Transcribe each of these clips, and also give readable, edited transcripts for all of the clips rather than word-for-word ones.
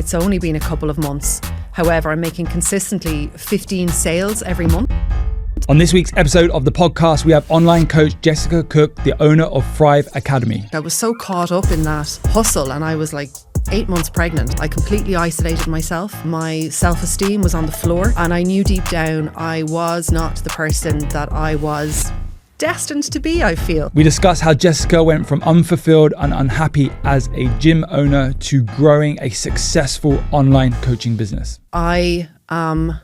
It's only been a couple of months. However, I'm making consistently 15 sales every month. On this week's episode of the podcast, we have online coach Jessica Cook, the owner of Thrive Academy. I was so caught up in that hustle, and I was like 8 months pregnant. I completely isolated myself. My self-esteem was on the floor, and I knew deep down I was not the person that I was destined to be, I feel. We discuss how Jessica went from unfulfilled and unhappy as a gym owner to growing a successful online coaching business. I am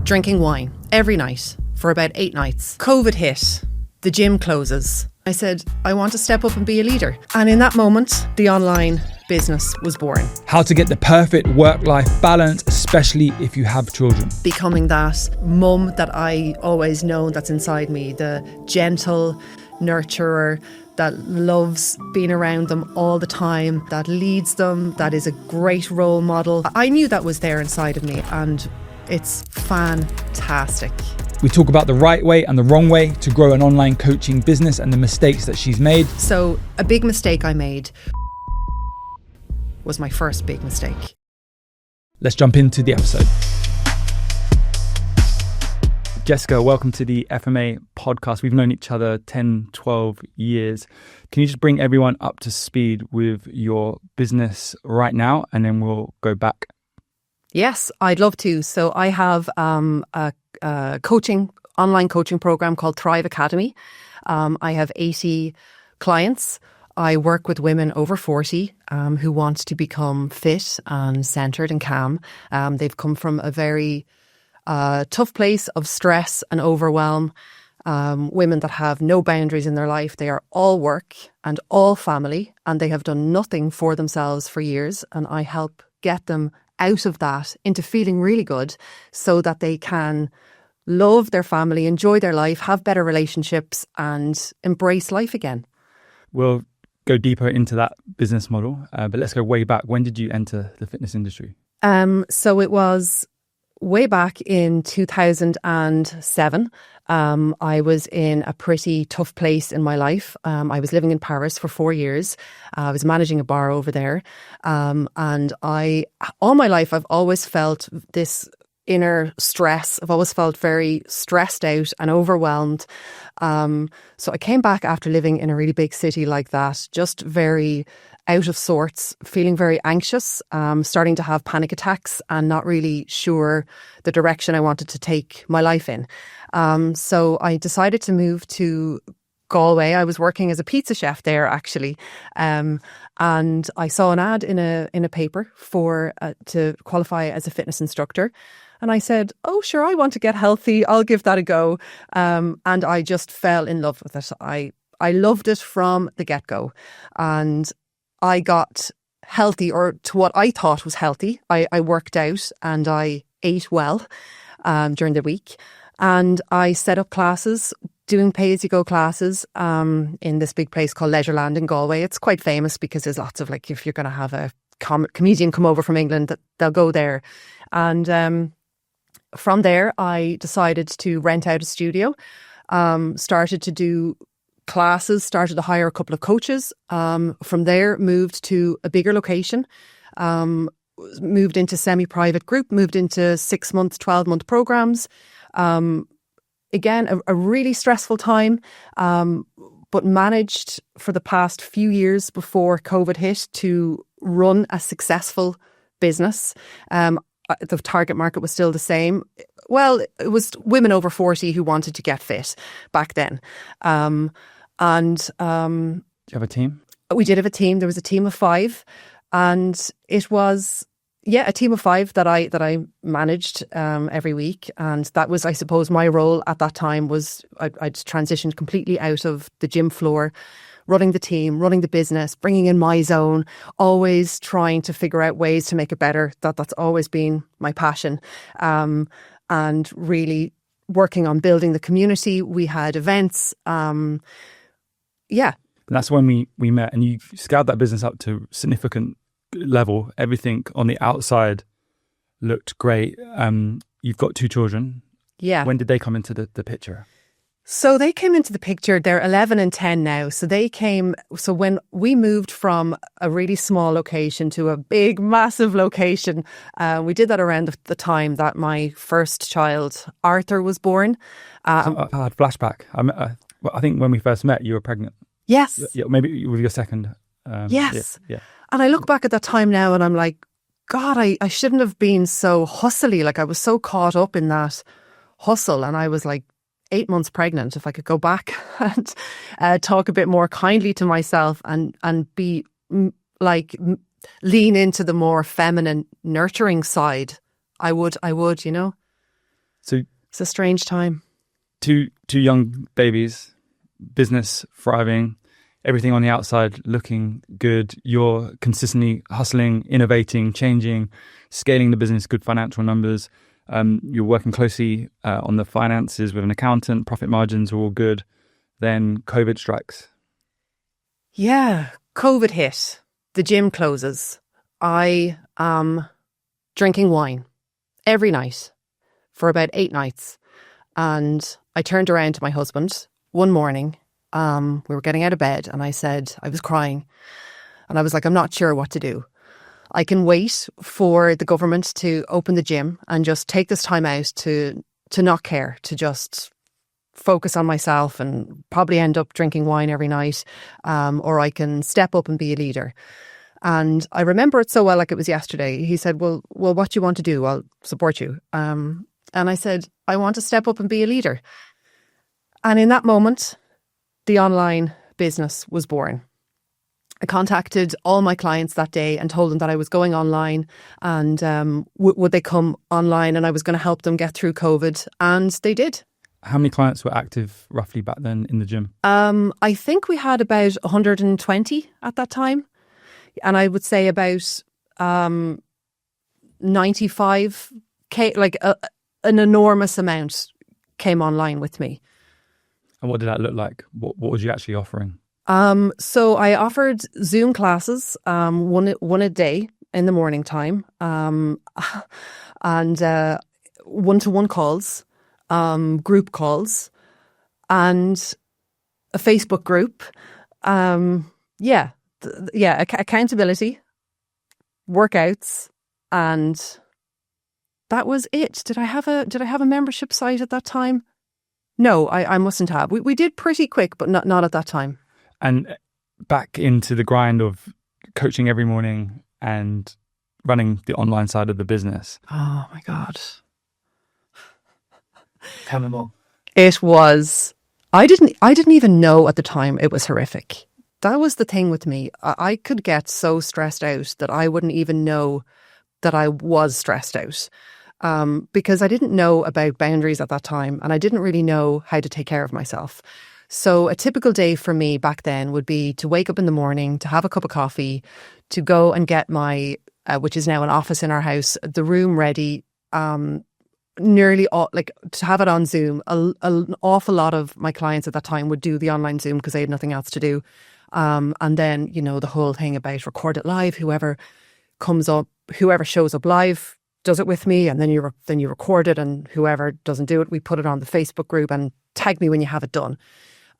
drinking wine every night for about 8 nights. COVID hit, the gym closes. I said, I want to step up and be a leader. And in that moment, the online business was born. How to get the perfect work-life balance, especially if you have children. Becoming that mum that I always know that's inside me, the gentle nurturer that loves being around them all the time, that leads them, that is a great role model. I knew that was there inside of me, and it's fantastic. We talk about the right way and the wrong way to grow an online coaching business and the mistakes that she's made. So a big mistake I made was my first big mistake. Let's jump into the episode. Jessica, welcome to the FMA podcast. We've known each other 10, 12 years. Can you just bring everyone up to speed with your business right now, and then we'll go back? Yes, I'd love to. So I have a online coaching program called Thrive Academy. I have 80 clients. I work with women over 40 who want to become fit and centred and calm. They've come from a very tough place of stress and overwhelm. Women that have no boundaries in their life. They are all work and all family, and they have done nothing for themselves for years. And I help get them out of that into feeling really good so that they can love their family, enjoy their life, have better relationships, and embrace life again. We'll go deeper into that business model, but let's go way back. When did you enter the fitness industry? So it was way back in 2007. I was in a pretty tough place in my life. I was living in Paris for 4 years. I was managing a bar over there. And all my life, I've always felt this inner stress. I've always felt very stressed out and overwhelmed. So I came back after living in a really big city like that, just very out of sorts, feeling very anxious, starting to have panic attacks and not really sure the direction I wanted to take my life in. So I decided to move to Galway. I was working as a pizza chef there, actually. And I saw an ad in a paper for to qualify as a fitness instructor. And I said, oh, sure, I want to get healthy. I'll give that a go. And I just fell in love with it. I loved it from the get-go. And I got healthy, or to what I thought was healthy. I worked out and I ate well during the week. And I set up classes, doing pay-as-you-go classes in this big place called Leisureland in Galway. It's quite famous because there's lots of, like, if you're going to have a comedian come over from England, they'll go there. And from there, I decided to rent out a studio, started to do classes, started to hire a couple of coaches. From there, moved to a bigger location, moved into semi-private group, moved into 6-month, 12-month programs. Again, a really stressful time, but managed for the past few years before COVID hit to run a successful business. The target market was still the same. Well, it was women over 40 who wanted to get fit back then. Do you have a team? We did have a team. There was a team of 5, and it was a team of 5 that I managed every week. And that was, I suppose, my role at that time was I'd transitioned completely out of the gym floor, running the team, running the business, bringing in my zone, always trying to figure out ways to make it better. That's always been my passion. And really working on building the community. We had events. And that's when we met, and you scaled that business up to significant level. Everything on the outside looked great. You've got 2 children. Yeah. When did they come into the picture? So they came into the picture. They're 11 and 10 now. So when we moved from a really small location to a big, massive location, we did that around the time that my first child, Arthur, was born. I had flashback. I think when we first met, you were pregnant. Yes. Yeah, maybe with your second. Yes. Yeah. And I look back at that time now and I'm like, God, I shouldn't have been so hustly. Like I was so caught up in that hustle, and I was like 8 months pregnant. If I could go back and talk a bit more kindly to myself and be lean into the more feminine, nurturing side, I would, So it's a strange time. Two young babies, business thriving, everything on the outside looking good. You're consistently hustling, innovating, changing, scaling the business, good financial numbers. You're working closely on the finances with an accountant. Profit margins are all good. Then COVID strikes. Yeah, COVID hit. The gym closes. I am drinking wine every night for about 8 nights. And I turned around to my husband one morning. We were getting out of bed and I said, I was crying. And I was like, I'm not sure what to do. I can wait for the government to open the gym and just take this time out to not care, to just focus on myself and probably end up drinking wine every night. Or I can step up and be a leader. And I remember it so well, like it was yesterday. He said, well, what do you want to do? I'll support you. And I said, I want to step up and be a leader. And in that moment, the online business was born. I contacted all my clients that day and told them that I was going online and would they come online and I was going to help them get through COVID. And they did. How many clients were active roughly back then in the gym? I think we had about 120 at that time. And I would say about 95K, like an enormous amount came online with me. And what did that look like? What was you actually offering? So I offered Zoom classes, one a day in the morning time, and one-to-one calls, group calls, and a Facebook group. Accountability, workouts, and that was it. Did I have a membership site at that time? No, I mustn't have. We did pretty quick, but not at that time. And back into the grind of coaching every morning and running the online side of the business. Oh my God. Tell me more. It was, I didn't even know at the time it was horrific. That was the thing with me. I could get so stressed out that I wouldn't even know that I was stressed out. Because I didn't know about boundaries at that time and I didn't really know how to take care of myself. So a typical day for me back then would be to wake up in the morning, to have a cup of coffee, to go and get my, which is now an office in our house, the room ready, nearly all, like to have it on Zoom. An awful lot of my clients at that time would do the online Zoom because they had nothing else to do. And then, the whole thing about record it live, whoever shows up live does it with me, and then you record it, and whoever doesn't do it, we put it on the Facebook group and tag me when you have it done.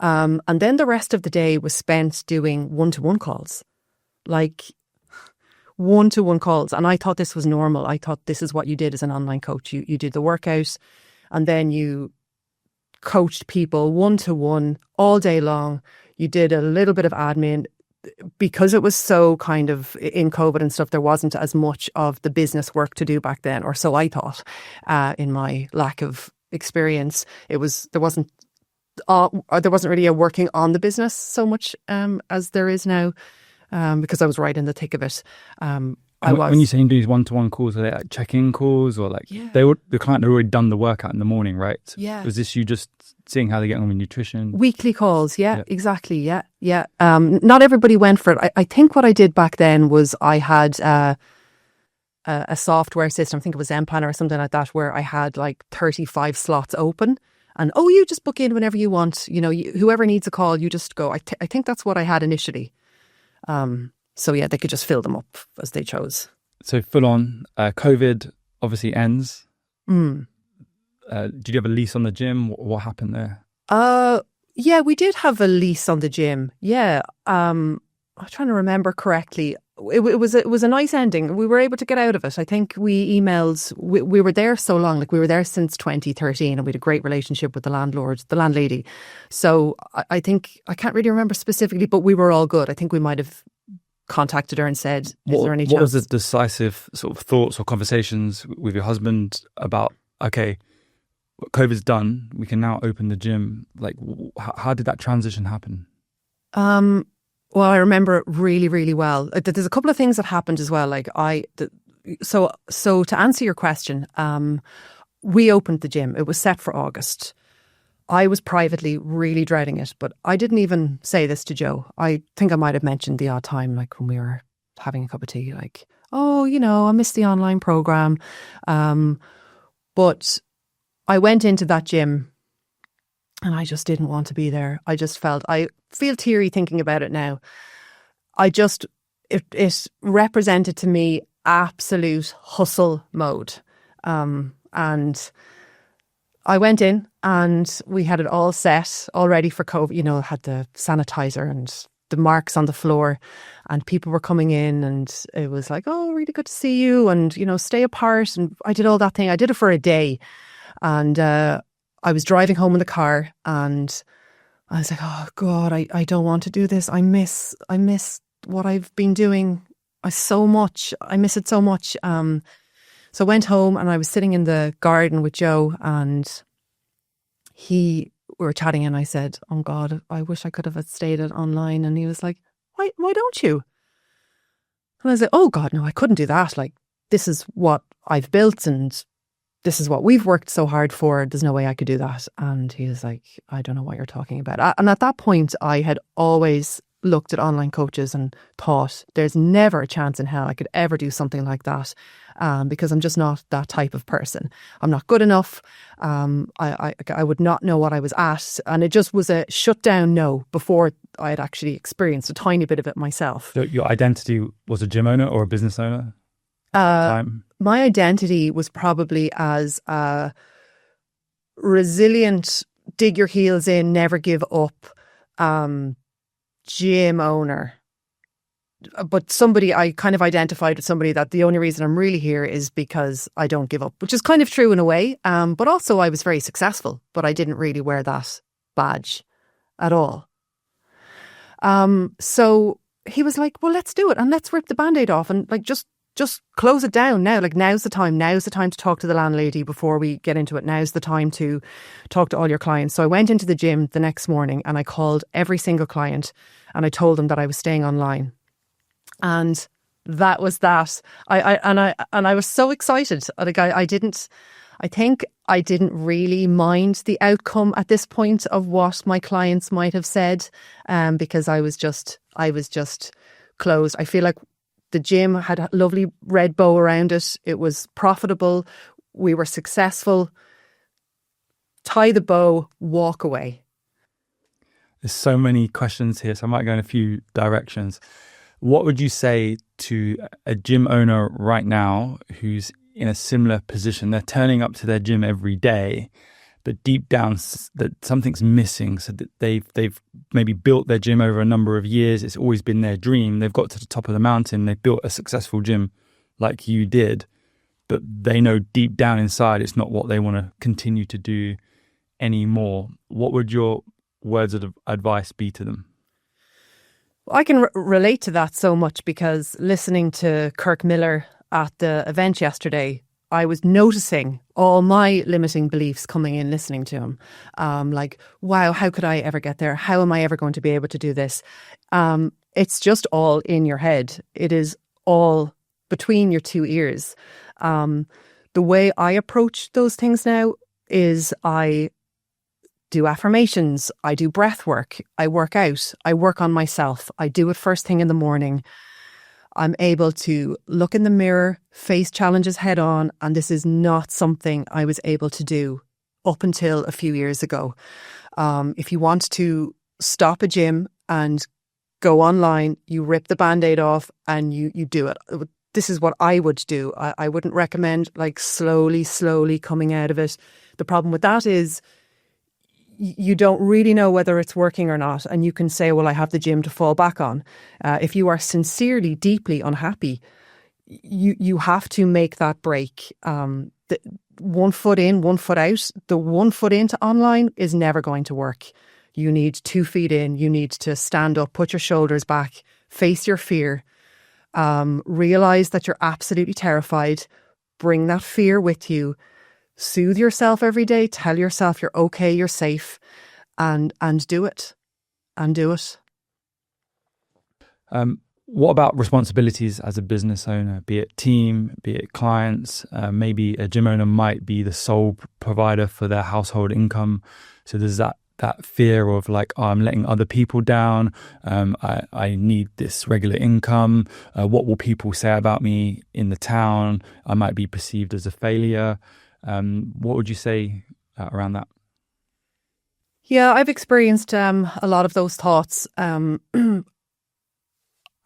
And then the rest of the day was spent doing one-to-one calls, like one-to-one calls. And I thought this was normal. I thought this is what you did as an online coach. You did the workout and then you coached people one-to-one all day long. You did a little bit of admin. Because it was so kind of in COVID and stuff, there wasn't as much of the business work to do back then, or so I thought. In my lack of experience, there wasn't really a working on the business so much as there is now, because I was right in the thick of it. When you say you do these one-to-one calls, are they like check-in calls or like the client had already done the workout in the morning, right? Yeah. Was this you just seeing how they get on with nutrition? Weekly calls, yeah. Exactly, yeah. Not everybody went for it. I think what I did back then was I had a software system, I think it was Zenplan or something like that, where I had like 35 slots open. And you just book in whenever you want. Whoever needs a call, you just go. I think that's what I had initially. So yeah, they could just fill them up as they chose. So full on, COVID obviously ends. Did you have a lease on the gym? What happened there? Yeah, we did have a lease on the gym. Yeah. I'm trying to remember correctly. It was a nice ending. We were able to get out of it. I think we were there so long, like we were there since 2013, and we had a great relationship with the landlady. So I think, I can't really remember specifically, but we were all good. I think we might have contacted her and said, is there any chance? What was the decisive sort of thoughts or conversations with your husband about, okay, COVID's done, we can now open the gym? Like, how did that transition happen? Well, I remember it really, really well. There's a couple of things that happened as well. Like so to answer your question, we opened the gym. It was set for August. I was privately really dreading it, but I didn't even say this to Joe. I think I might have mentioned the odd time, like when we were having a cup of tea, like, oh, I missed the online program. But I went into that gym and I just didn't want to be there. I feel teary thinking about it now. It represented to me absolute hustle mode. And I went in and we had it all set, all ready for COVID, had the sanitizer and the marks on the floor, and people were coming in, and it was like, oh, really good to see you, and, stay apart. And I did all that thing. I did it for a day. And I was driving home in the car and I was like, oh God, I don't want to do this. I miss what I've been doing so much. I miss it so much. So I went home and I was sitting in the garden with Joe, and we were chatting, and I said, oh God, I wish I could have stayed it online. And he was like, why don't you? And I was like, oh God, no, I couldn't do that. Like, this is what I've built and this is what we've worked so hard for. There's no way I could do that. And he was like, I don't know what you're talking about. And at that point, I had always looked at online coaches and thought, there's never a chance in hell I could ever do something like that, because I'm just not that type of person. I'm not good enough. I would not know what I was at. And it just was a shut down no before I had actually experienced a tiny bit of it myself. So your identity was a gym owner or a business owner? My identity was probably as a resilient, dig your heels in, never give up, gym owner. But I kind of identified with somebody that the only reason I'm really here is because I don't give up, which is kind of true in a way. But also I was very successful, but I didn't really wear that badge at all. So he was like, well, let's do it and let's rip the Band-Aid off and like just close it down now. Like, now's the time to talk to the landlady before we get into it. Now's the time to talk to all your clients. So I went into the gym the next morning and I called every single client and I told them that I was staying online. And that was that. I was so excited. Like, I think I didn't really mind the outcome at this point of what my clients might have said, because I was just closed. I feel like the gym had a lovely red bow around it. It was profitable. We were successful. Tie the bow, walk away. There's so many questions here, so I might go in a few directions. What would you say to a gym owner right now who's in a similar position? They're turning up to their gym every day, but deep down that something's missing, so that they've maybe built their gym over a number of years. It's always been their dream. They've got to the top of the mountain. They've built a successful gym like you did, but they know deep down inside it's not what they want to continue to do anymore. What would your words of advice be to them? I can relate to that so much, because listening to Kirk Miller at the event yesterday, I was noticing all my limiting beliefs coming in listening to him. Like, wow, how could I ever get there? How am I ever going to be able to do this? It's just all in your head. It is all between your two ears. The way I approach those things now is I do affirmations, I do breath work, I work out, I work on myself. I do it first thing in the morning. I'm able to look in the mirror, face challenges head on, and this is not something I was able to do up until a few years ago. If you want to stop a gym and go online, you rip the Band-Aid off and you do it. This is what I would do. I wouldn't recommend like slowly coming out of it. The problem with that is you don't really know whether it's working or not. And you can say, well, I have the gym to fall back on. If you are sincerely, deeply unhappy, you have to make that break. One foot in, one foot out. The 1 foot into online is never going to work. You need 2 feet in. You need to stand up, put your shoulders back, face your fear, realize that you're absolutely terrified. Bring that fear with you. Soothe yourself every day. Tell yourself you're okay, you're safe, and do it. And do it. What about responsibilities as a business owner, be it team, be it clients? Maybe a gym owner might be the sole provider for their household income. So there's that fear of like, oh, I'm letting other people down. I need this regular income. What will people say about me in the town? I might be perceived as a failure. What would you say around that? Yeah, I've experienced a lot of those thoughts.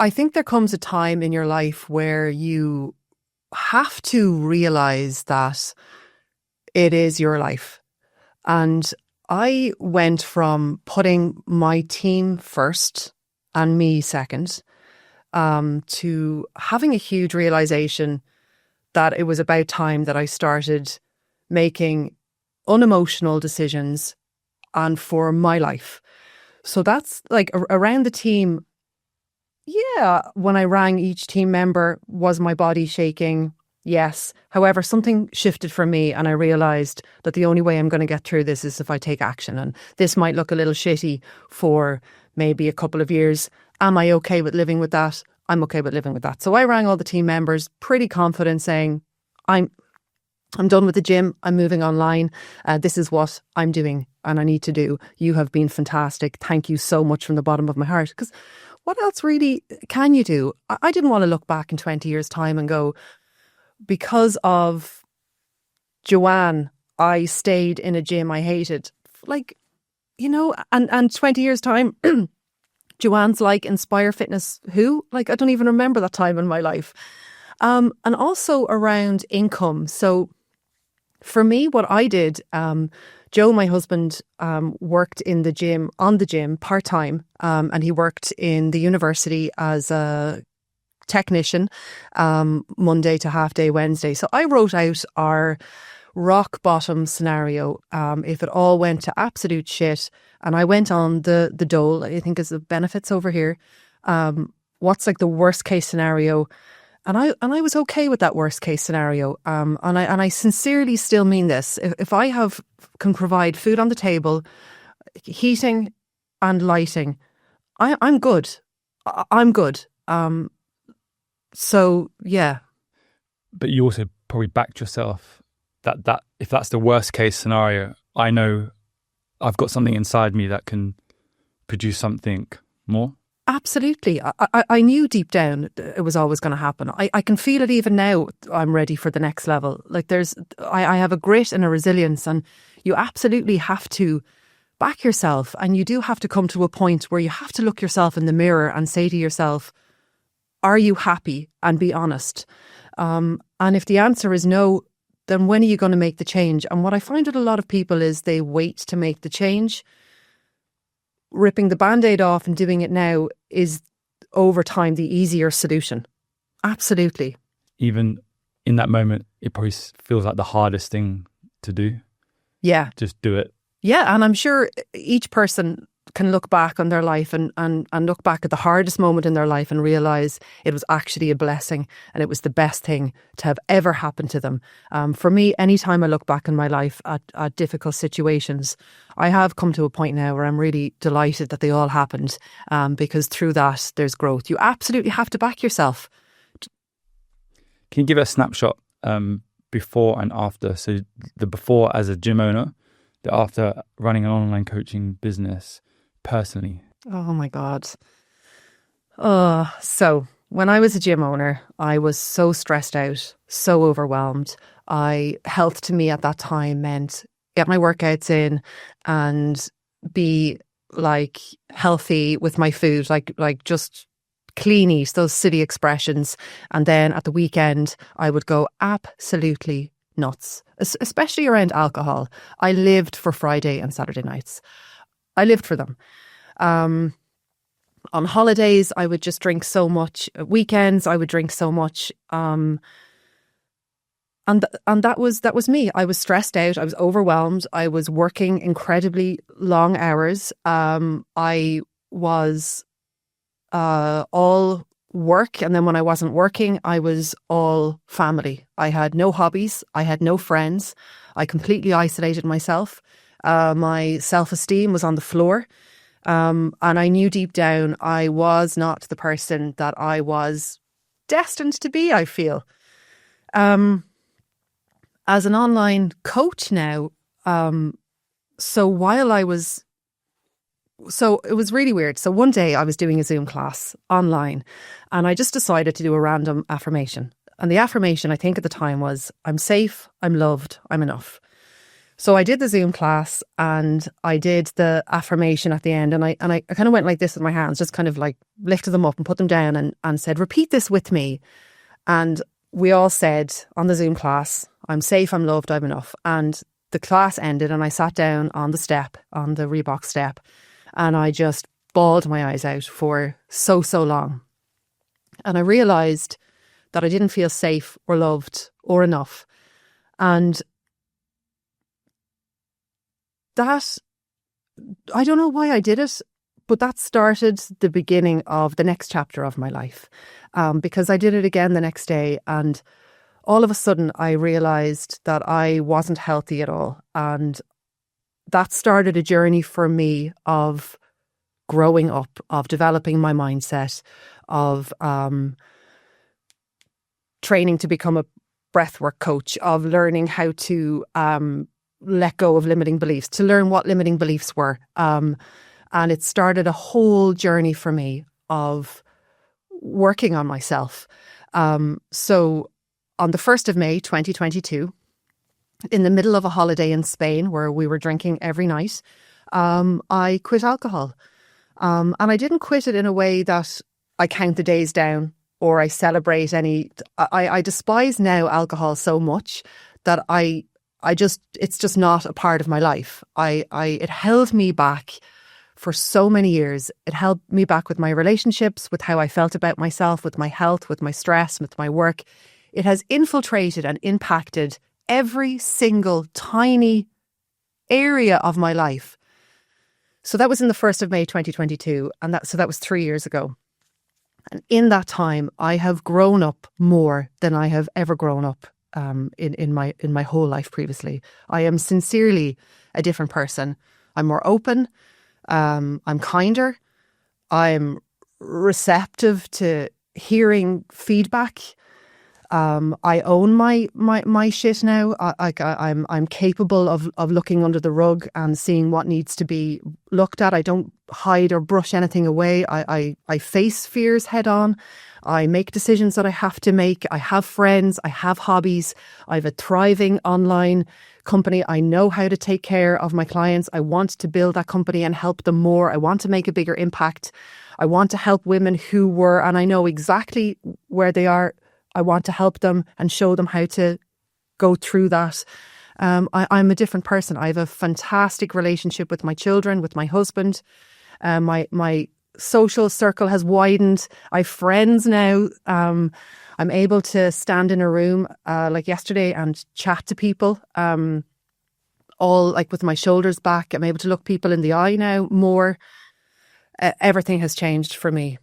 I think there comes a time in your life where you have to realize that it is your life. And I went from putting my team first and me second, to having a huge realization that it was about time that I started making unemotional decisions and for my life. So that's like around the team. Yeah, when I rang each team member, was my body shaking? Yes. However, something shifted for me and I realised that the only way I'm going to get through this is if I take action. And this might look a little shitty for maybe a couple of years. Am I okay with living with that? I'm okay with living with that. So I rang all the team members, pretty confident, saying, I'm done with the gym. I'm moving online. This is what I'm doing and I need to do. You have been fantastic. Thank you so much from the bottom of my heart. Because what else really can you do? I didn't want to look back in 20 years' time and go, because of Joanne, I stayed in a gym I hated. Like, you know, and 20 years' time, Joanne's like, Inspire Fitness, who? Like, I don't even remember that time in my life. And also around income. So for me, what I did, Joe, my husband, worked on the gym part-time, and he worked in the university as a technician, Monday to half day Wednesday. So I wrote out our rock bottom scenario, if it all went to absolute shit, and I went on the dole, I think is the benefits over here. What's like the worst case scenario? And I was okay with that worst case scenario. And I sincerely still mean this. If I can provide food on the table, heating and lighting, I'm good. I'm good. So yeah. But you also probably backed yourself that if that's the worst case scenario, I know I've got something inside me that can produce something more. Absolutely. I knew deep down it was always going to happen. I can feel it even now. I'm ready for the next level. Like I have a grit and a resilience, and you absolutely have to back yourself, and you do have to come to a point where you have to look yourself in the mirror and say to yourself, are you happy? And be honest. And if the answer is no, then when are you going to make the change? And what I find with a lot of people is they wait to make the change. Ripping the Band-Aid off and doing it now is over time the easier solution. Absolutely. Even in that moment, it probably feels like the hardest thing to do. Yeah. Just do it. Yeah. And I'm sure each person can look back on their life and look back at the hardest moment in their life and realise it was actually a blessing and it was the best thing to have ever happened to them. For me, anytime I look back in my life at difficult situations, I have come to a point now where I'm really delighted that they all happened, because through that there's growth. You absolutely have to back yourself. Can you give a snapshot before and after? So the before as a gym owner, the after running an online coaching business personally. Oh my God. So when I was a gym owner, I was so stressed out, so overwhelmed. Health to me at that time meant get my workouts in and be like healthy with my food, like just clean eat, those silly expressions. And then at the weekend, I would go absolutely nuts, especially around alcohol. I lived for Friday and Saturday nights. I lived for them. On holidays, I would just drink so much. Weekends, I would drink so much. And that was me. I was stressed out. I was overwhelmed. I was working incredibly long hours. I was all work, and then when I wasn't working, I was all family. I had no hobbies. I had no friends. I completely isolated myself. My self-esteem was on the floor. And I knew deep down I was not the person that I was destined to be, I feel. As an online coach now, so it was really weird. So one day I was doing a Zoom class online and I just decided to do a random affirmation. And the affirmation, I think at the time, was, I'm safe, I'm loved, I'm enough. So I did the Zoom class and I did the affirmation at the end, and I kind of went like this with my hands, just kind of like lifted them up and put them down and said, repeat this with me. And we all said on the Zoom class, I'm safe, I'm loved, I'm enough. And the class ended and I sat down on the step, on the Reebok step, and I just bawled my eyes out for so long. And I realised that I didn't feel safe or loved or enough. And that, I don't know why I did it, but that started the beginning of the next chapter of my life. Because I did it again the next day, and all of a sudden I realised that I wasn't healthy at all. And that started a journey for me of growing up, of developing my mindset, of training to become a breathwork coach, of learning how to let go of limiting beliefs, to learn what limiting beliefs were. And it started a whole journey for me of working on myself. So on the 1st of May, 2022, in the middle of a holiday in Spain where we were drinking every night, I quit alcohol. And I didn't quit it in a way that I count the days down or I celebrate any. I despise now alcohol so much that it's just not a part of my life. It held me back for so many years. It held me back with my relationships, with how I felt about myself, with my health, with my stress, with my work. It has infiltrated and impacted every single tiny area of my life. So that was in the 1st of May, 2022. And that was 3 years ago. And in that time, I have grown up more than I have ever grown up in my whole life previously. I am sincerely a different person. I'm more open. I'm kinder. I'm receptive to hearing feedback. I own my shit now. I'm capable of looking under the rug and seeing what needs to be looked at. I don't hide or brush anything away. I face fears head on. I make decisions that I have to make. I have friends. I have hobbies. I have a thriving online company. I know how to take care of my clients. I want to build that company and help them more. I want to make a bigger impact. I want to help women who were, and I know exactly where they are. I want to help them and show them how to go through that. I'm a different person. I have a fantastic relationship with my children, with my husband. My social circle has widened. I have friends now. I'm able to stand in a room like yesterday and chat to people, all like with my shoulders back. I'm able to look people in the eye now more. Everything has changed for me.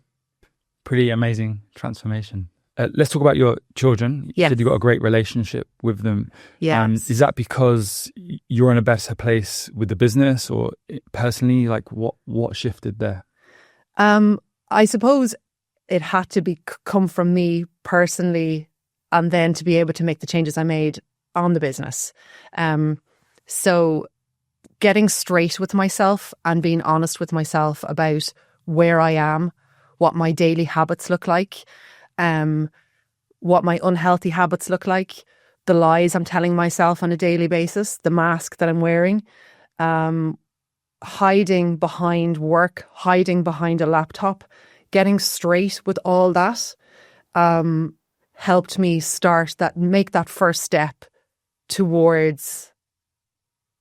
Pretty amazing transformation. Let's talk about your children. You said you've got a great relationship with them. Yes. Is that because you're in a better place with the business or personally? Like what shifted there? I suppose it had to come from me personally, and then to be able to make the changes I made on the business. So getting straight with myself and being honest with myself about where I am, what my daily habits look like, what my unhealthy habits look like, the lies I'm telling myself on a daily basis, the mask that I'm wearing, hiding behind work, hiding behind a laptop, getting straight with all that helped me make that first step towards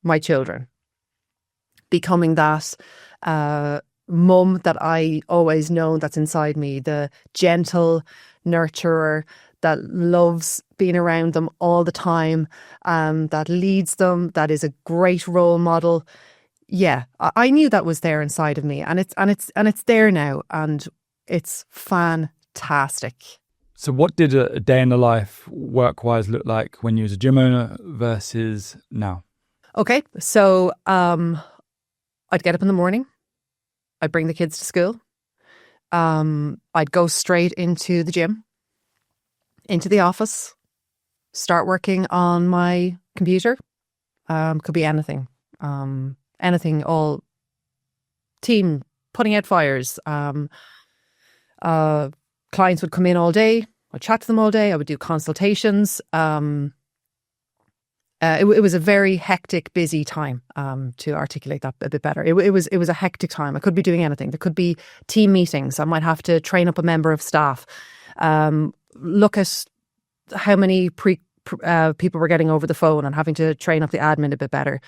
my children, becoming that mum that I always know that's inside me, the gentle nurturer that loves being around them all the time, that leads them, that is a great role model. Yeah, I knew that was there inside of me, and it's there now, and it's fantastic. So what did a day in the life work-wise look like when you was a gym owner versus now? Okay, so I'd get up in the morning, I'd bring the kids to school, I'd go straight into the gym, into the office, start working on my computer. Could be anything, all team, putting out fires. Clients would come in all day. I'd chat to them all day. I would do consultations. It was a very hectic, busy time, to articulate that a bit better. It was a hectic time. I could be doing anything. There could be team meetings. I might have to train up a member of staff, look at how many people were getting over the phone and having to train up the admin a bit better,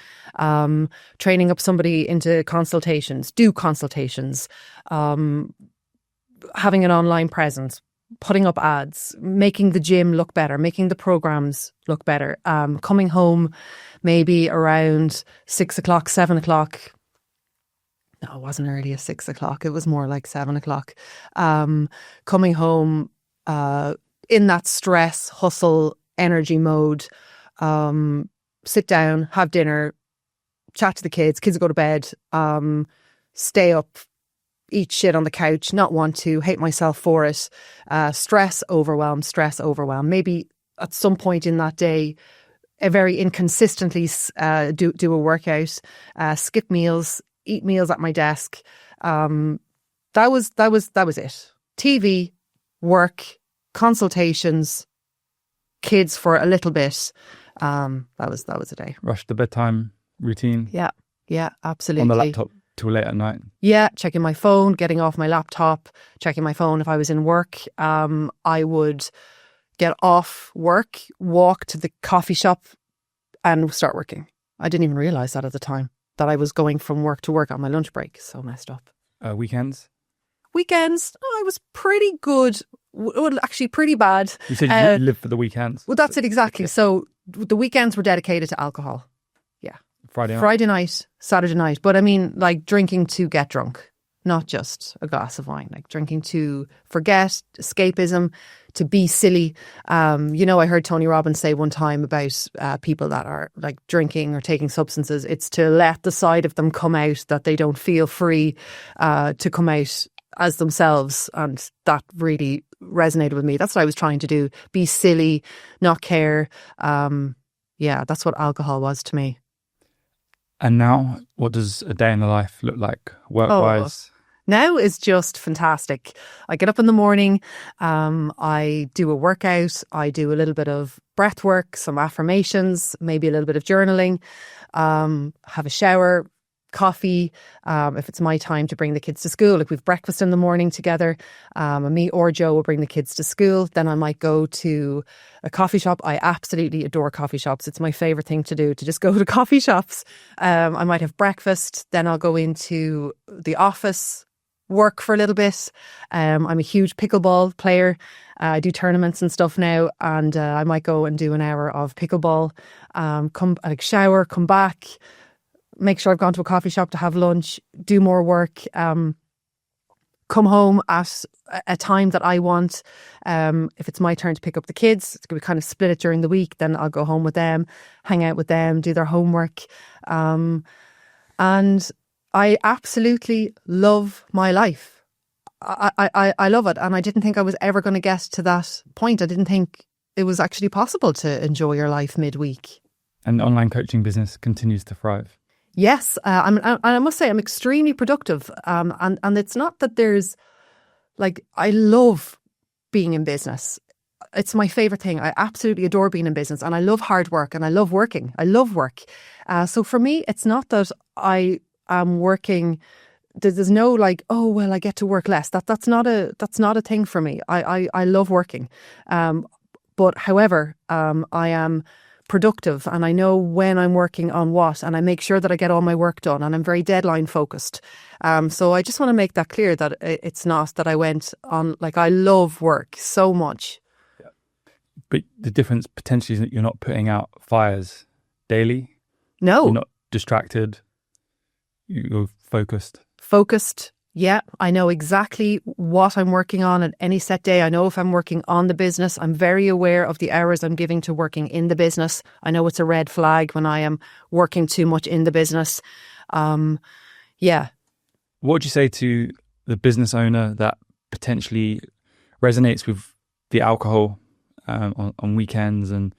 training up somebody into consultations, do consultations, having an online presence, putting up ads, making the gym look better, making the programs look better, coming home maybe around 6 o'clock, 7 o'clock. No, it wasn't early as 6 o'clock. It was more like 7 o'clock. Coming home in that stress, hustle, energy mode, sit down, have dinner, chat to the kids go to bed, stay up, eat shit on the couch, not want to, hate myself for it, stress, overwhelm. Maybe at some point in that day, very inconsistently do a workout, skip meals, eat meals at my desk. That was it. TV, work, consultations, kids for a little bit. That was a day. Rush the bedtime routine. Yeah, absolutely. On the laptop till late at night. Yeah, checking my phone, getting off my laptop, checking my phone if I was in work. I would get off work, walk to the coffee shop and start working. I didn't even realise that at the time, that I was going from work to work on my lunch break. So messed up. Weekends? Weekends, I was pretty good. Well, actually pretty bad. You said you live for the weekends. Well, that's it exactly. So the weekends were dedicated to alcohol. Yeah. Friday night, Saturday night. But I mean, like drinking to get drunk, not just a glass of wine, like drinking to forget, escapism, to be silly. I heard Tony Robbins say one time about people that are like drinking or taking substances. It's to let the side of them come out that they don't feel free to come out as themselves. And that really resonated with me. That's what I was trying to do. Be silly, not care. That's what alcohol was to me. And now, what does a day in the life look like work-wise? Now is just fantastic. I get up in the morning, I do a workout, I do a little bit of breath work, some affirmations, maybe a little bit of journaling, have a shower, coffee, if it's my time to bring the kids to school. Like we've breakfast in the morning together, me or Joe will bring the kids to school. Then I might go to a coffee shop. I absolutely adore coffee shops. It's my favourite thing to do, to just go to coffee shops. I might have breakfast. Then I'll go into the office, work for a little bit. I'm a huge pickleball player. I do tournaments and stuff now, and I might go and do an hour of pickleball, shower, come back, make sure I've gone to a coffee shop to have lunch, do more work, come home at a time that I want. If it's my turn to pick up the kids, it's going to be kind of split it during the week. Then I'll go home with them, hang out with them, do their homework. And I absolutely love my life. I love it. And I didn't think I was ever going to get to that point. I didn't think it was actually possible to enjoy your life midweek. And the online coaching business continues to thrive. Yes, I must say I'm extremely productive, and it's not that there's I love being in business. It's my favourite thing. I absolutely adore being in business, and I love hard work, and I love working. I love work. So for me, it's not that I am working. There's no I get to work less. That's not a thing for me. I love working, but however, I am productive and I know when I'm working on what, and I make sure that I get all my work done, and I'm very deadline focused. So I just want to make that clear that it's not that I went on, like, I love work so much. Yeah. But the difference potentially is that you're not putting out fires daily. No. You're not distracted. You're focused. Focused. Yeah, I know exactly what I'm working on at any set day. I know if I'm working on the business. I'm very aware of the hours I'm giving to working in the business. I know it's a red flag when I am working too much in the business. Yeah. What would you say to the business owner that potentially resonates with the alcohol on weekends, and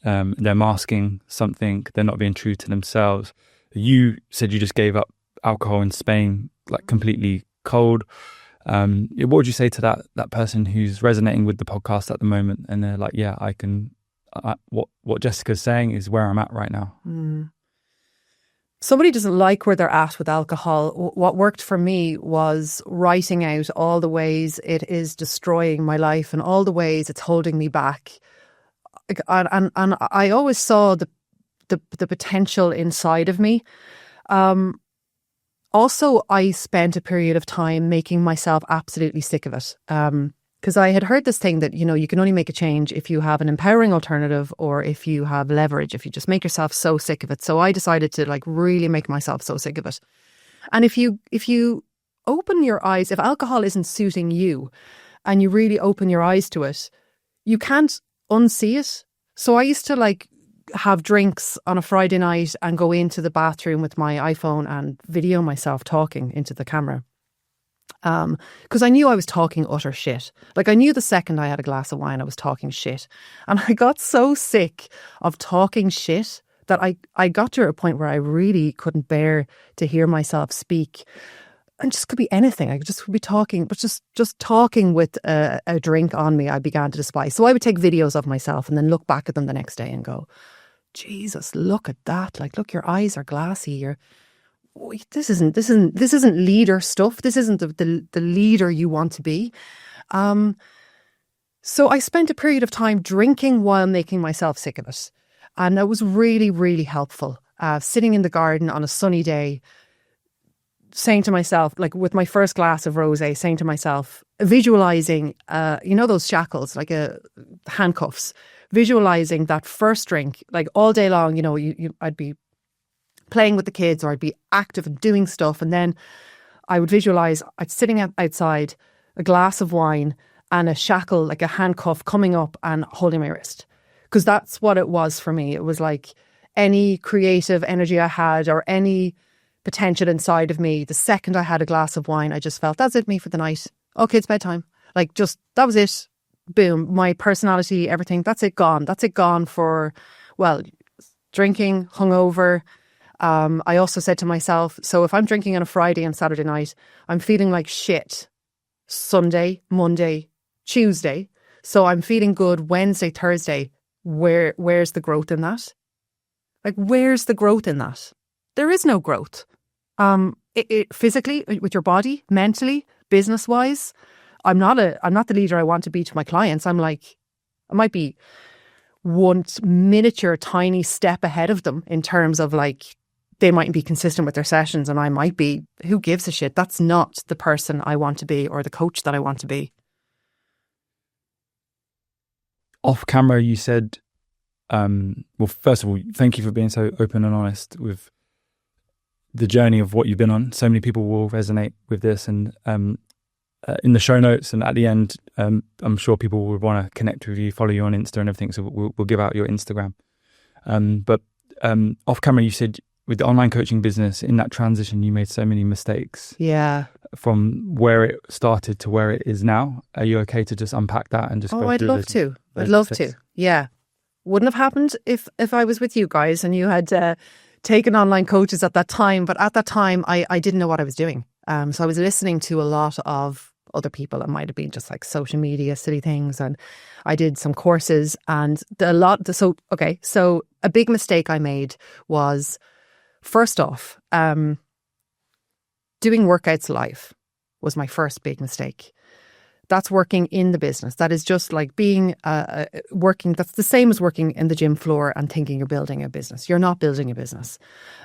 they're masking something, they're not being true to themselves? You said you just gave up alcohol in Spain, like completely cold. What would you say to that person who's resonating with the podcast at the moment, and they're like, yeah, what Jessica's saying is where I'm at right now? Somebody doesn't like where they're at with alcohol. What worked for me was writing out all the ways it is destroying my life and all the ways it's holding me back. And I always saw the potential inside of me. Also, I spent a period of time making myself absolutely sick of it. Because I had heard this thing that, you can only make a change if you have an empowering alternative or if you have leverage, if you just make yourself so sick of it. So I decided to really make myself so sick of it. And if you open your eyes, if alcohol isn't suiting you and you really open your eyes to it, you can't unsee it. So I used to have drinks on a Friday night and go into the bathroom with my iPhone and video myself talking into the camera. Because I knew I was talking utter shit. I knew the second I had a glass of wine, I was talking shit. And I got so sick of talking shit that I got to a point where I really couldn't bear to hear myself speak. And just could be anything. I just could be talking, but just talking with a drink on me, I began to despise. So I would take videos of myself and then look back at them the next day and go, Jesus, look at that. Look, your eyes are glassy. This isn't leader stuff. This isn't the leader you want to be. So I spent a period of time drinking while making myself sick of it. And that was really, really helpful. Sitting in the garden on a sunny day, saying to myself, with my first glass of rosé, saying to myself, visualizing, those shackles, handcuffs, visualizing that first drink, all day long, I'd be playing with the kids or I'd be active and doing stuff. And then I would visualize I'd sitting outside, a glass of wine and a shackle, a handcuff coming up and holding my wrist. Because that's what it was for me. It was any creative energy I had or any potential inside of me, the second I had a glass of wine, I just felt, that's it, me for the night. Okay, it's bedtime. That was it. Boom. My personality, everything, that's it gone. That's it gone for, drinking, hungover. I also said to myself, so if I'm drinking on a Friday and Saturday night, I'm feeling like shit Sunday, Monday, Tuesday. So I'm feeling good Wednesday, Thursday. Where's the growth in that? Where's the growth in that? There is no growth. Physically, with your body, mentally, business wise, I'm not the leader I want to be to my clients. I might be one miniature tiny step ahead of them in terms of they might be consistent with their sessions and I might be, who gives a shit? That's not the person I want to be or the coach that I want to be. Off camera, you said, first of all, thank you for being so open and honest with the journey of what you've been on. So many people will resonate with this, and in the show notes and at the end, I'm sure people will want to connect with you, follow you on Insta and everything. So we'll give out your Instagram. But off camera, you said with the online coaching business, in that transition, you made so many mistakes. Yeah. From where it started to where it is now. Are you okay to just unpack that and just go I'd through love to. I'd love to. Yeah. Wouldn't have happened if I was with you guys and you had taken online coaches at that time. But at that time, I didn't know what I was doing. So I was listening to a lot of other people. It might have been just social media, silly things. And I did some courses and so a big mistake I made was, first off, doing workouts live was my first big mistake. That's working in the business. That is just like being working. That's the same as working in the gym floor and thinking you're building a business. You're not building a business.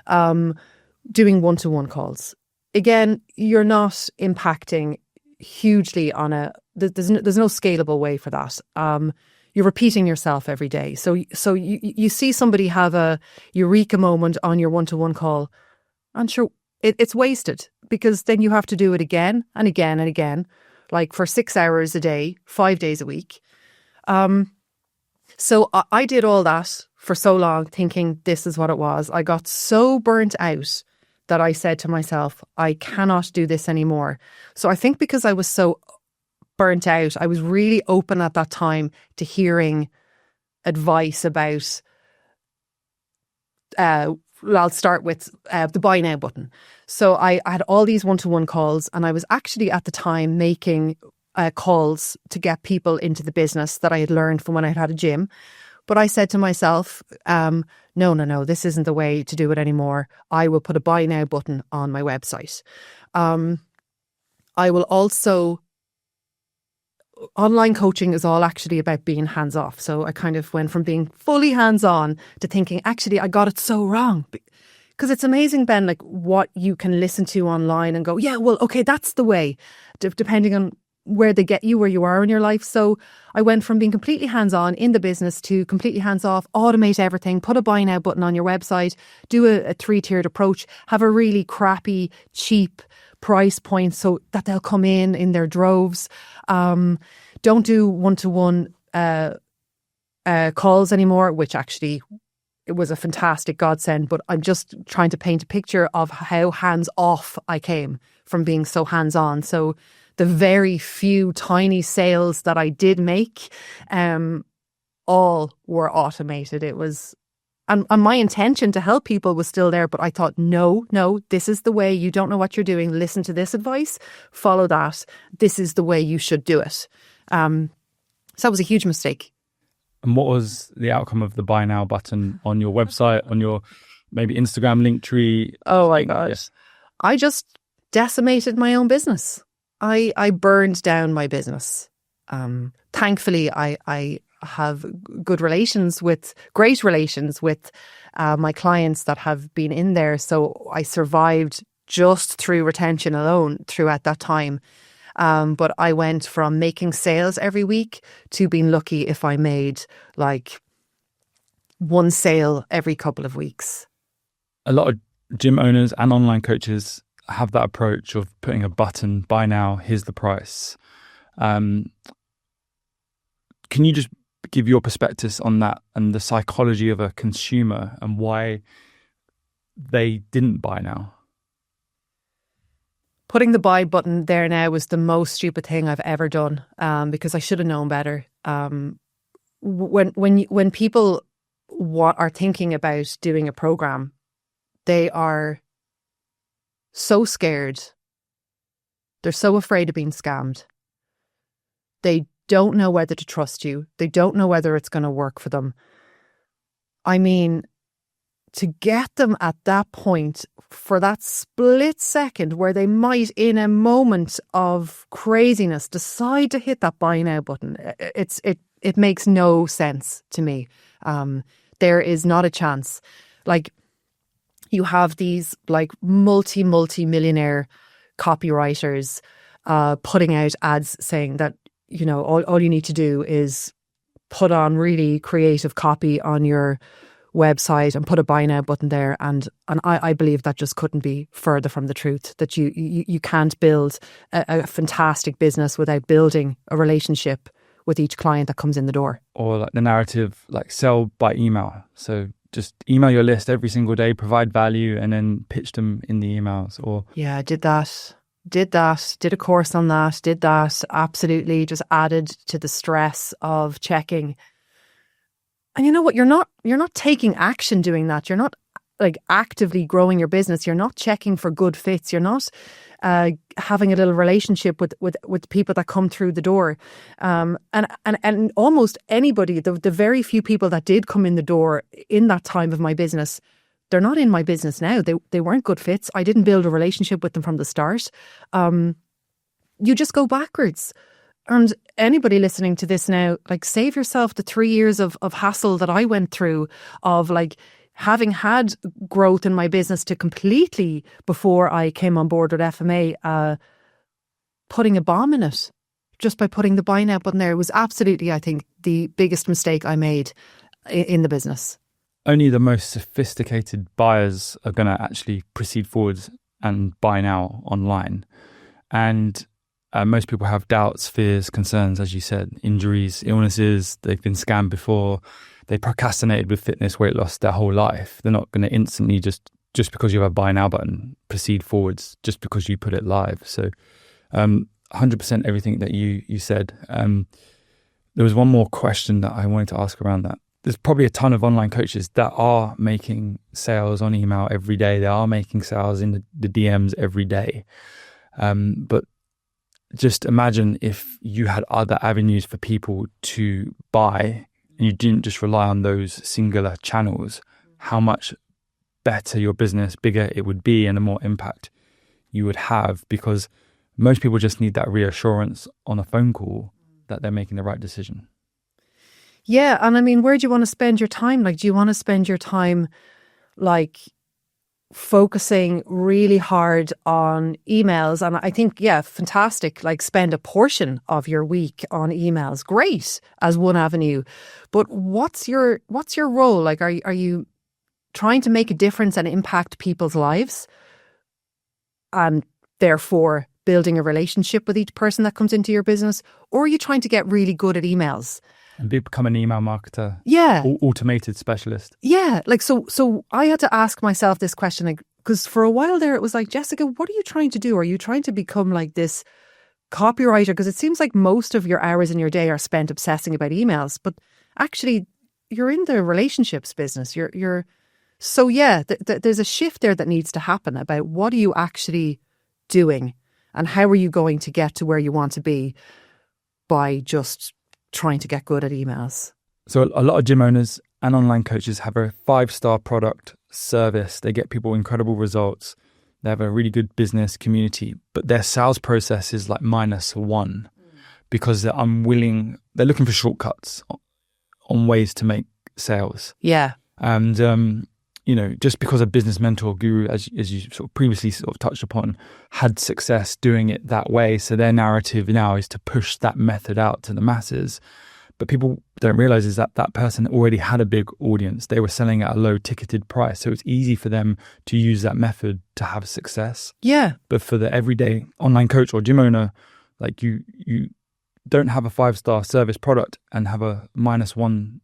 Doing one-to-one calls. Again, you're not impacting hugely on there's no scalable way for that. You're repeating yourself every day. So you see somebody have a eureka moment on your one-to-one call, and sure, it's wasted, because then you have to do it again and again and again, like for 6 hours a day, 5 days a week. So I did all that for so long thinking this is what it was. I got so burnt out that I said to myself, I cannot do this anymore. So I think because I was so burnt out, I was really open at that time to hearing advice about, I'll start with the buy now button. So I had all these one-to-one calls, and I was actually at the time making calls to get people into the business that I had learned from when I had a gym. But I said to myself, no, this isn't the way to do it anymore. I will put a buy now button on my website. I will also, online coaching is all actually about being hands off. So I kind of went from being fully hands on to thinking, actually, I got it so wrong. Because it's amazing, Ben, like what you can listen to online and go, yeah, well, okay, that's the way, depending on where they get you, where you are in your life. So I went from being completely hands-on in the business to completely hands-off, automate everything, put a buy now button on your website, do a 3-tiered approach, have a really crappy, cheap price point so that they'll come in their droves. Don't do one-to-one calls anymore, which actually it was a fantastic godsend, but I'm just trying to paint a picture of how hands-off I came from being so hands-on. So the very few tiny sales that I did make, all were automated. It was, and my intention to help people was still there, but I thought, no, this is the way. You don't know what you're doing. Listen to this advice, follow that. This is the way you should do it. So that was a huge mistake. And what was the outcome of the buy now button on your website, on your maybe Instagram link tree? Oh my gosh. Yeah. I just decimated my own business. I burned down my business. Thankfully, I have great relations with my clients that have been in there. So I survived just through retention alone throughout that time. But I went from making sales every week to being lucky if I made like one sale every couple of weeks. A lot of gym owners and online coaches have that approach of putting a button, buy now, here's the price. Can you just give your perspectives on that and the psychology of a consumer and why they didn't buy now? Putting the buy button there now was the most stupid thing I've ever done, because I should have known better. When people are thinking about doing a program, they are so scared. They're so afraid of being scammed. They don't know whether to trust you. They don't know whether it's going to work for them. I mean, to get them at that point for that split second where they might, in a moment of craziness, decide to hit that buy now button, it makes no sense to me. There is not a chance. Like, you have these like multi-millionaire copywriters putting out ads saying that, you know, all you need to do is put on really creative copy on your website and put a buy now button there. And I believe that just couldn't be further from the truth, that you can't build a fantastic business without building a relationship with each client that comes in the door. Or like the narrative, like sell by email. So just email your list every single day, provide value, and then pitch them in the emails. Or yeah, I did that. Did a course on that, did that, absolutely, just added to the stress of checking. And you know what, you're not taking action doing that. You're not like actively growing your business. You're not checking for good fits. You're not having a little relationship with people that come through the door. And almost anybody, the very few people that did come in the door in that time of my business, they're not in my business now. They weren't good fits. I didn't build a relationship with them from the start. You just go backwards. And anybody listening to this now, like, save yourself the 3 years of hassle that I went through, of like having had growth in my business to completely, before I came on board with FMA, putting a bomb in it just by putting the buy now button there. It was absolutely, I think, the biggest mistake I made in the business. Only the most sophisticated buyers are going to actually proceed forwards and buy now online. And most people have doubts, fears, concerns, as you said, injuries, illnesses. They've been scammed before. They procrastinated with fitness, weight loss their whole life. They're not going to instantly just because you have a buy now button, proceed forwards just because you put it live. So 100% everything that you said. There was one more question that I wanted to ask around that. There's probably a ton of online coaches that are making sales on email every day. They are making sales in the DMs every day. But just imagine if you had other avenues for people to buy and you didn't just rely on those singular channels, how much better your business, bigger it would be, and the more impact you would have, because most people just need that reassurance on a phone call that they're making the right decision. Yeah. And I mean, where do you want to spend your time? Like, do you want to spend your time like focusing really hard on emails? And I think, yeah, fantastic. Like, spend a portion of your week on emails. Great, as one avenue. But what's your role? Like, are you trying to make a difference and impact people's lives, and therefore building a relationship with each person that comes into your business? Or are you trying to get really good at emails and become an email marketer? Yeah. Automated specialist. Yeah. Like, so I had to ask myself this question, like, because for a while there, it was like, Jessica, what are you trying to do? Are you trying to become like this copywriter? Because it seems like most of your hours in your day are spent obsessing about emails, but actually you're in the relationships business. So yeah, there's a shift there that needs to happen about what are you actually doing and how are you going to get to where you want to be by just trying to get good at emails. So a lot of gym owners and online coaches have a 5-star product service. They get people incredible results. They have a really good business community, but their sales process is like -1 because they're unwilling. They're looking for shortcuts on ways to make sales. Yeah. And, just because a business mentor guru, as you sort of previously sort of touched upon, had success doing it that way. So their narrative now is to push that method out to the masses. But people don't realize is that person already had a big audience. They were selling at a low ticketed price. So it's easy for them to use that method to have success. Yeah. But for the everyday online coach or gym owner, like you don't have a 5-star service product and have a -1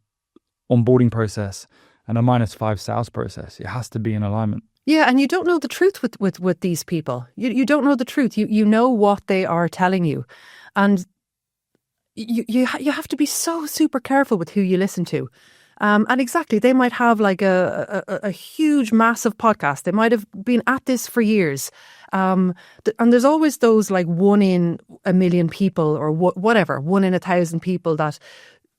onboarding process and a -5 sales process. It has to be in alignment. Yeah, and you don't know the truth with these people. You don't know the truth. You know what they are telling you. And you have to be so super careful with who you listen to. And exactly, they might have like a huge, massive podcast. They might have been at this for years. And there's always those like 1 in a million people or whatever, 1 in 1,000 people that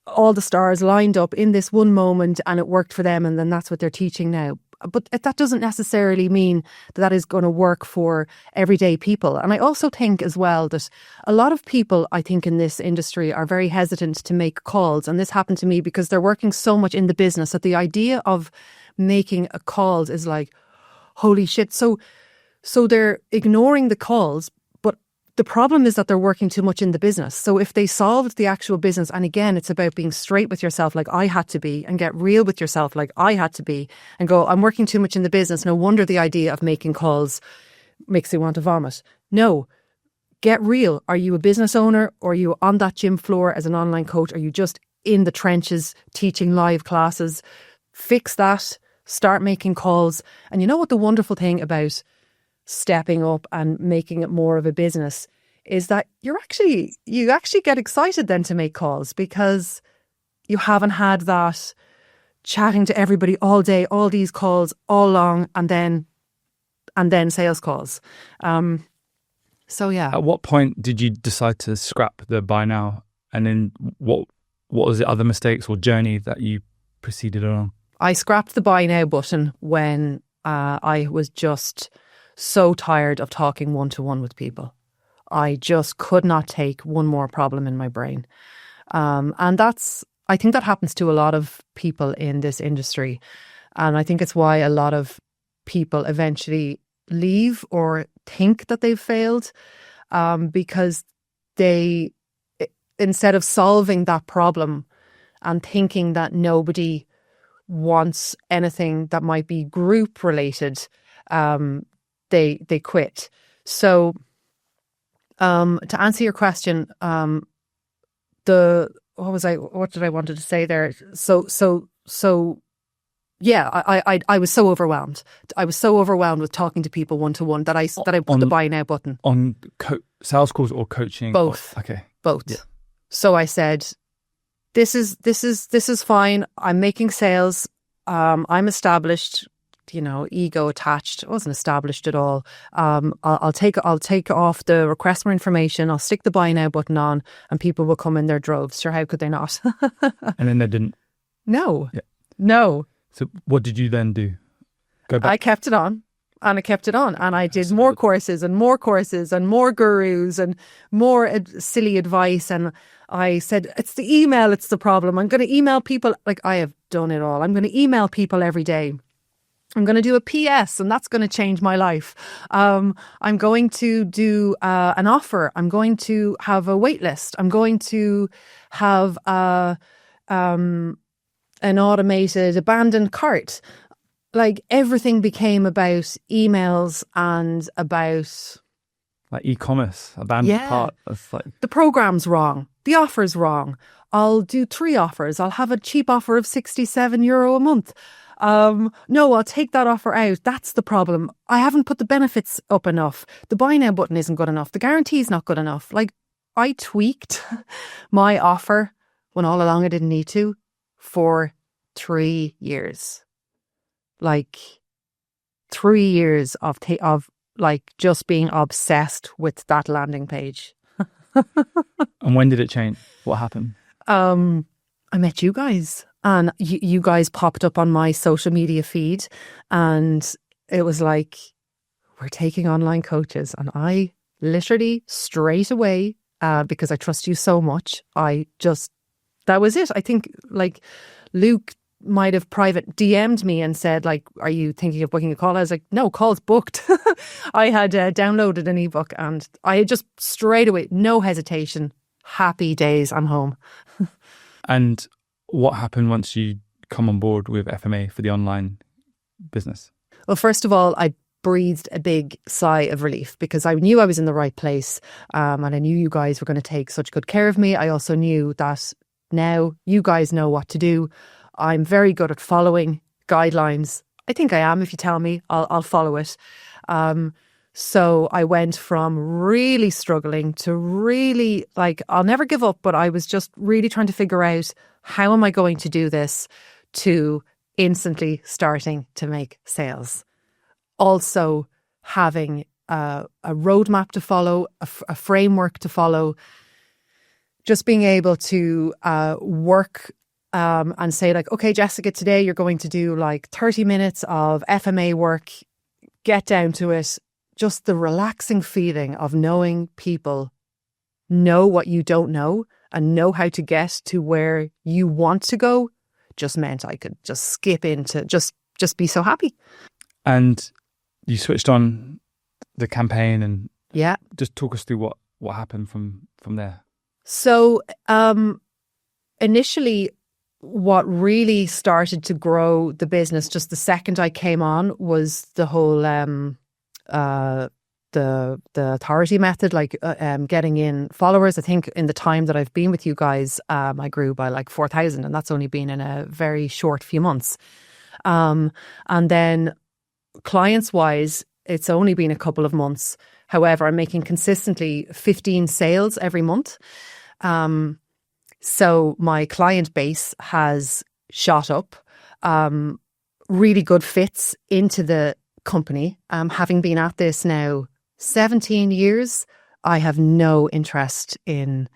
all the stars lined up in this one moment and it worked for them, and then that's what they're teaching now. But that doesn't necessarily mean that is going to work for everyday people. And I also think as well that a lot of people, I think, in this industry are very hesitant to make calls. And this happened to me because they're working so much in the business that the idea of making a calls is like, holy shit. So they're ignoring the calls. The problem is that they're working too much in the business. So if they solved the actual business, and again, it's about being straight with yourself like I had to be, and get real with yourself like I had to be, and go, I'm working too much in the business. No wonder the idea of making calls makes you want to vomit. No, get real. Are you a business owner, or are you on that gym floor as an online coach? Are you just in the trenches teaching live classes? Fix that. Start making calls. And you know what the wonderful thing about stepping up and making it more of a business is that you actually get excited then to make calls, because you haven't had that chatting to everybody all day, all these calls all long, and then sales calls. So yeah. At what point did you decide to scrap the buy now? And then what was the other mistakes or journey that you proceeded on? I scrapped the buy now button when I was just so tired of talking one-to-one with people. I just could not take one more problem in my brain. And I think that happens to a lot of people in this industry. And I think it's why a lot of people eventually leave or think that they've failed, because they, instead of solving that problem and thinking that nobody wants anything that might be group related, they quit. So to answer your question, what did I wanted to say there? So yeah, I was so overwhelmed. I was so overwhelmed with talking to people one to one that I put the buy now button on sales calls or coaching. Both. Okay, both. Yeah. So I said, this is fine. I'm making sales. I'm established. Ego attached. I wasn't established at all. I'll take off the request for information. I'll stick the buy now button on, and people will come in their droves. Sure, how could they not? And then they didn't. No, Yeah. No. So what did you then do? Go back. I kept it on. And I kept it on, and I did more courses and more gurus and more silly advice. And I said, it's the email, it's the problem. I'm going to email people. Like, I have done it all. I'm going to email people every day. I'm going to do a PS, and that's going to change my life. I'm going to do an offer. I'm going to have a wait list. I'm going to have an automated abandoned cart. Like, everything became about emails and about like e-commerce, abandoned part. That's like, the program's wrong, the offer's wrong. I'll do 3 offers. I'll have a cheap offer of €67 a month. No, I'll take that offer out. That's the problem. I haven't put the benefits up enough. The buy now button isn't good enough. The guarantee is not good enough. Like, I tweaked my offer when all along I didn't need to for 3 years. Like 3 years of like just being obsessed with that landing page. And when did it change? What happened? I met you guys, and you guys popped up on my social media feed, and it was like, we're taking online coaches. And I literally straight away, because I trust you so much, that was it. I think like Luke might have private DM'd me and said, like, are you thinking of booking a call? I was like, no, call's booked. I had downloaded an ebook, and I had just straight away, no hesitation, happy days, I'm home. And what happened once you come on board with FMA for the online business? Well, first of all, I breathed a big sigh of relief, because I knew I was in the right place, and I knew you guys were going to take such good care of me. I also knew that now you guys know what to do. I'm very good at following guidelines. I think I am. If you tell me, I'll follow it. So I went from really struggling to really, like, I'll never give up, but I was just really trying to figure out, how am I going to do this, to instantly starting to make sales. Also having a roadmap to follow, a framework to follow, just being able to work and say, like, okay, Jessica, today you're going to do like 30 minutes of FMA work, get down to it. Just the relaxing feeling of knowing people know what you don't know and know how to get to where you want to go just meant I could just skip into just be so happy. And you switched on the campaign, and yeah, just talk us through what happened from there. So initially, what really started to grow the business just the second I came on was the whole the authority method, like getting in followers. I think in the time that I've been with you guys, I grew by like 4,000, and that's only been in a very short few months. And then clients wise, it's only been a couple of months. However, I'm making consistently 15 sales every month. So my client base has shot up, really good fits into the company. Having been at this now 17 years, I have no interest in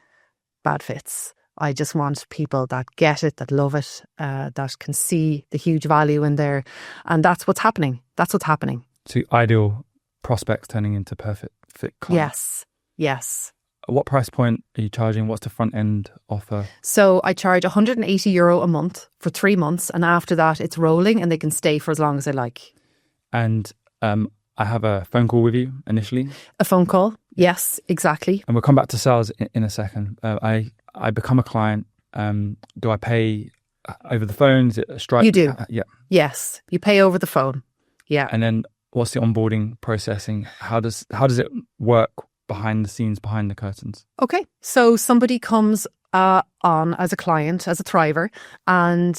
bad fits. I just want people that get it, that love it, that can see the huge value in there. And that's what's happening. That's what's happening. So ideal prospects turning into perfect fit clients. Yes. Yes. What price point are you charging? What's the front end offer? So I charge €180 a month for 3 months. And after that, it's rolling and they can stay for as long as they like. And I have a phone call with you initially. A phone call. Yes, exactly. And we'll come back to sales in a second. I become a client. Do I pay over the phone? Is it a Stripe? You do. Yeah. Yes. You pay over the phone. Yeah. And then what's the onboarding processing? How does it work behind the scenes, behind the curtains? Okay. So somebody comes on as a client, as a thriver, and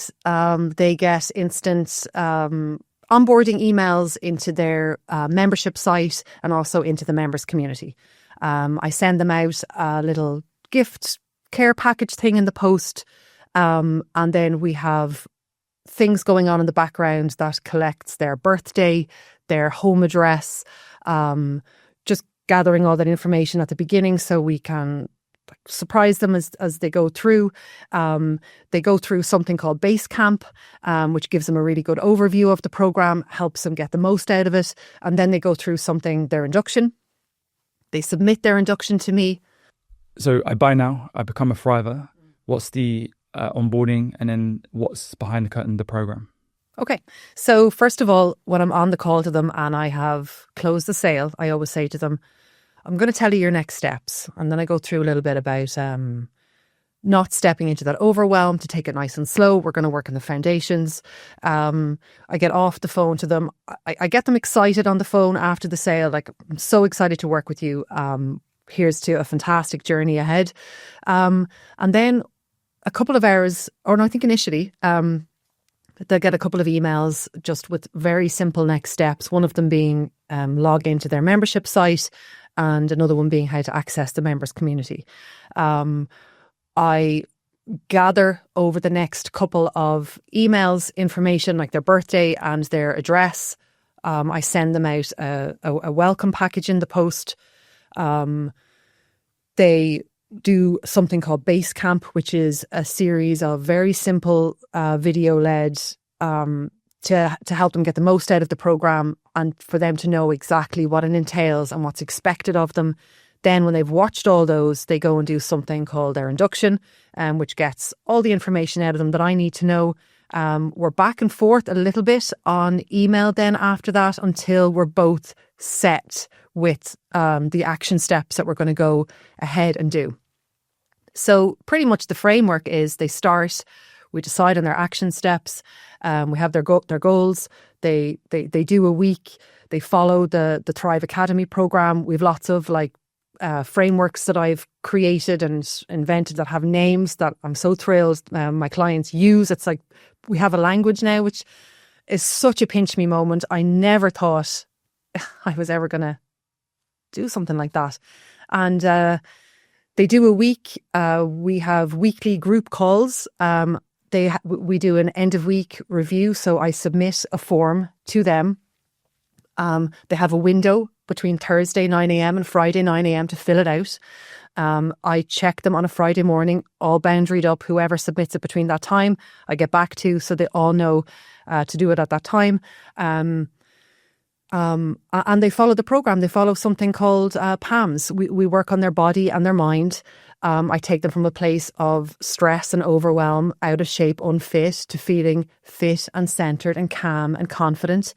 they get instant onboarding emails into their membership site and also into the members community. I send them out a little gift care package thing in the post. And then we have things going on in the background that collects their birthday, their home address, just gathering all that information at the beginning so we can surprise them as they go through. They go through something called Base Camp, which gives them a really good overview of the program, helps them get the most out of it. And then they go through their induction. They submit their induction to me. So I buy now, I become a thriver. What's the onboarding, and then what's behind the curtain, the program? Okay. So first of all, when I'm on the call to them and I have closed the sale, I always say to them, I'm going to tell you your next steps. And then I go through a little bit about not stepping into that overwhelm, to take it nice and slow. We're going to work on the foundations. I get off the phone to them. I get them excited on the phone after the sale. Like, I'm so excited to work with you. Here's to a fantastic journey ahead. And then a couple of hours, or no, I think initially, they'll get a couple of emails just with very simple next steps. One of them being log into their membership site, and another one being how to access the members community. I gather over the next couple of emails information like their birthday and their address. I send them out a welcome package in the post. They do something called Base Camp, which is a series of very simple video-led to help them get the most out of the program and for them to know exactly what it entails and what's expected of them. Then when they've watched all those, they go and do something called their induction, which gets all the information out of them that I need to know. We're back and forth a little bit on email then after that until we're both set with the action steps that we're going to go ahead and do. So pretty much the framework is they start, we decide on their action steps, we have their goals, they do a week, they follow the Thrive Academy program. We've lots of frameworks that I've created and invented that have names that I'm so thrilled my clients use. It's like we have a language now, which is such a pinch me moment. I never thought I was ever going to do something like that. And they do a week. We have weekly group calls. We do an end of week review. So I submit a form to them. They have a window between Thursday 9 a.m. and Friday 9 a.m. to fill it out. I check them on a Friday morning, all boundaried up. Whoever submits it between that time, I get back to, so they all know to do it at that time. And they follow the program. They follow something called PAMS. We work on their body and their mind. I take them from a place of stress and overwhelm, out of shape, unfit, to feeling fit and centered and calm and confident.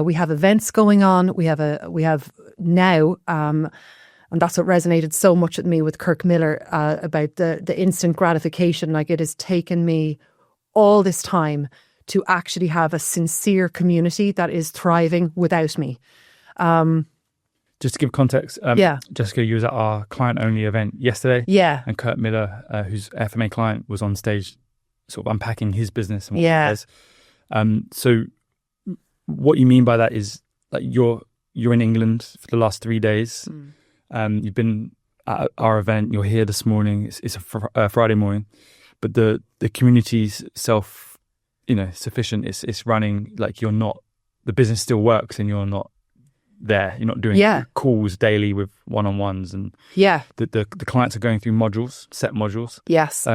We have events going on. We have now, and that's what resonated so much with me with Kirk Miller about the instant gratification. Like, it has taken me all this time to actually have a sincere community that is thriving without me. Just to give context, Jessica, you was at our client-only event yesterday. Yeah. And Kurt Miller, who's FMA client, was on stage sort of unpacking his business and what he does. So what you mean by that is, like, you're in England for the last 3 days. You've been at our event. You're here this morning. It's a Friday morning, but the community's sufficient. It's running. Like, you're not. The business still works, and you're not there. You're not doing calls daily with one-on-ones, and the clients are going through set modules. Yes.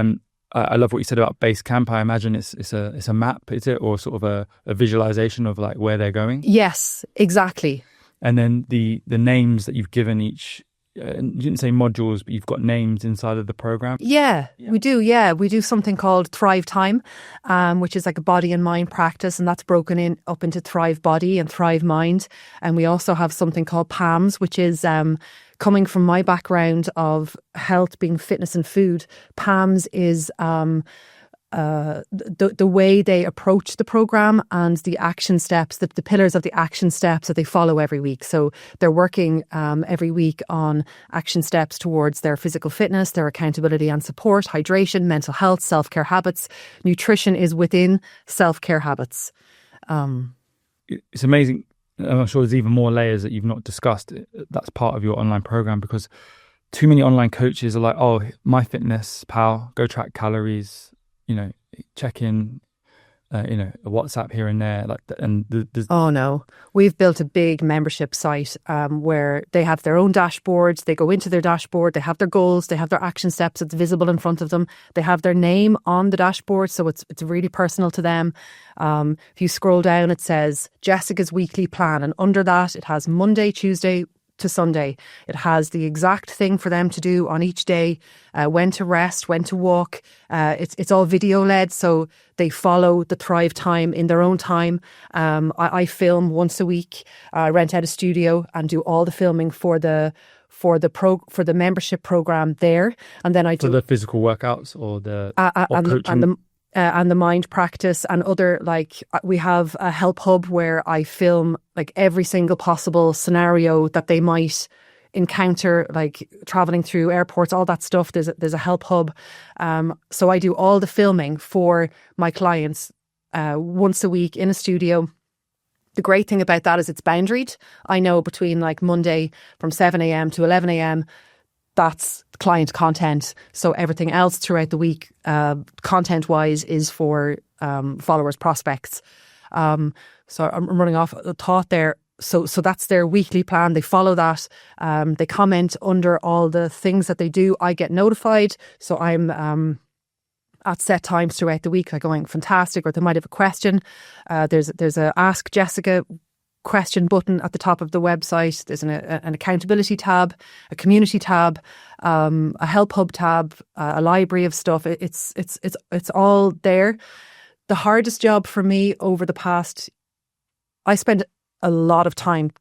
I love what you said about Base Camp. I imagine it's a map, is it, or sort of a visualization of like where they're going? Yes, exactly. And then the names that you've given each you didn't say modules, but you've got names inside of the program. Yeah, we do. Yeah, we do something called Thrive Time, which is like a body and mind practice, and that's broken up into Thrive Body and Thrive Mind. And we also have something called PAMS, which is coming from my background of health being fitness and food. PAMS is the way they approach the program and the action steps, the pillars of the action steps that they follow every week. So they're working every week on action steps towards their physical fitness, their accountability and support, hydration, mental health, self-care habits. Nutrition is within self-care habits. It's amazing. I'm sure there's even more layers that you've not discussed. That's part of your online program, because too many online coaches are like, oh, my fitness pal, go track calories, check in, a WhatsApp here and there. Oh no, we've built a big membership site where they have their own dashboards. They go into their dashboard, they have their goals, they have their action steps. It's visible in front of them. They have their name on the dashboard, so it's really personal to them. If you scroll down, it says Jessica's weekly plan, and under that it has Monday, Tuesday to Sunday. It has the exact thing for them to do on each day, when to rest, when to walk. It's all video led, so they follow the Thrive Time in their own time. I film once a week. I rent out a studio and do all the filming for the membership program there, and then I do for the physical workouts or the coaching. And the mind practice and other, like we have a help hub where I film like every single possible scenario that they might encounter, like traveling through airports, all that stuff. There's a help hub. So I do all the filming for my clients once a week in a studio. The great thing about that is it's boundaried. I know between like Monday from 7 a.m. to 11 a.m. that's client content. So everything else throughout the week, content-wise, is for followers, prospects. So I'm running off a thought there. So that's their weekly plan. They follow that. They comment under all the things that they do. I get notified. So I'm at set times throughout the week, like going fantastic, or they might have a question. There's a Ask Jessica question button at the top of the website. There's an accountability tab, a community tab, a help hub tab, a library of stuff. It's all there. The hardest job for me over the past, I spent a lot of time.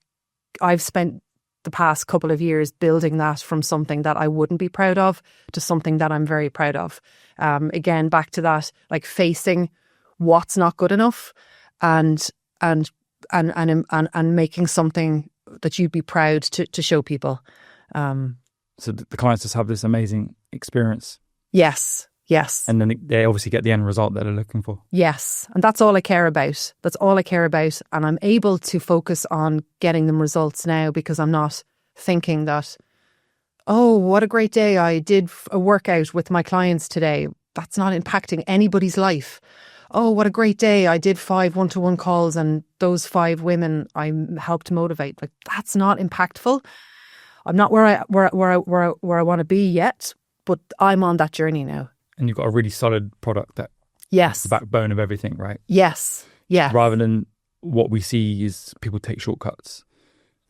I've spent the past couple of years building that from something that I wouldn't be proud of to something that I'm very proud of. Again, back to that, like facing what's not good enough and making something that you'd be proud to show people. So the clients just have this amazing experience. Yes. And then they obviously get the end result that they're looking for. Yes. And that's all I care about. And I'm able to focus on getting them results now because I'm not thinking that, oh, what a great day. I did a workout with my clients today. That's not impacting anybody's life. Oh, what a great day. I did 5 one-to-one calls and those 5 women I helped motivate. Like, that's not impactful. I'm not where I want to be yet, but I'm on that journey now. And you've got a really solid product that yes, is the backbone of everything, right? Yes. Yeah. Rather than what we see is people take shortcuts.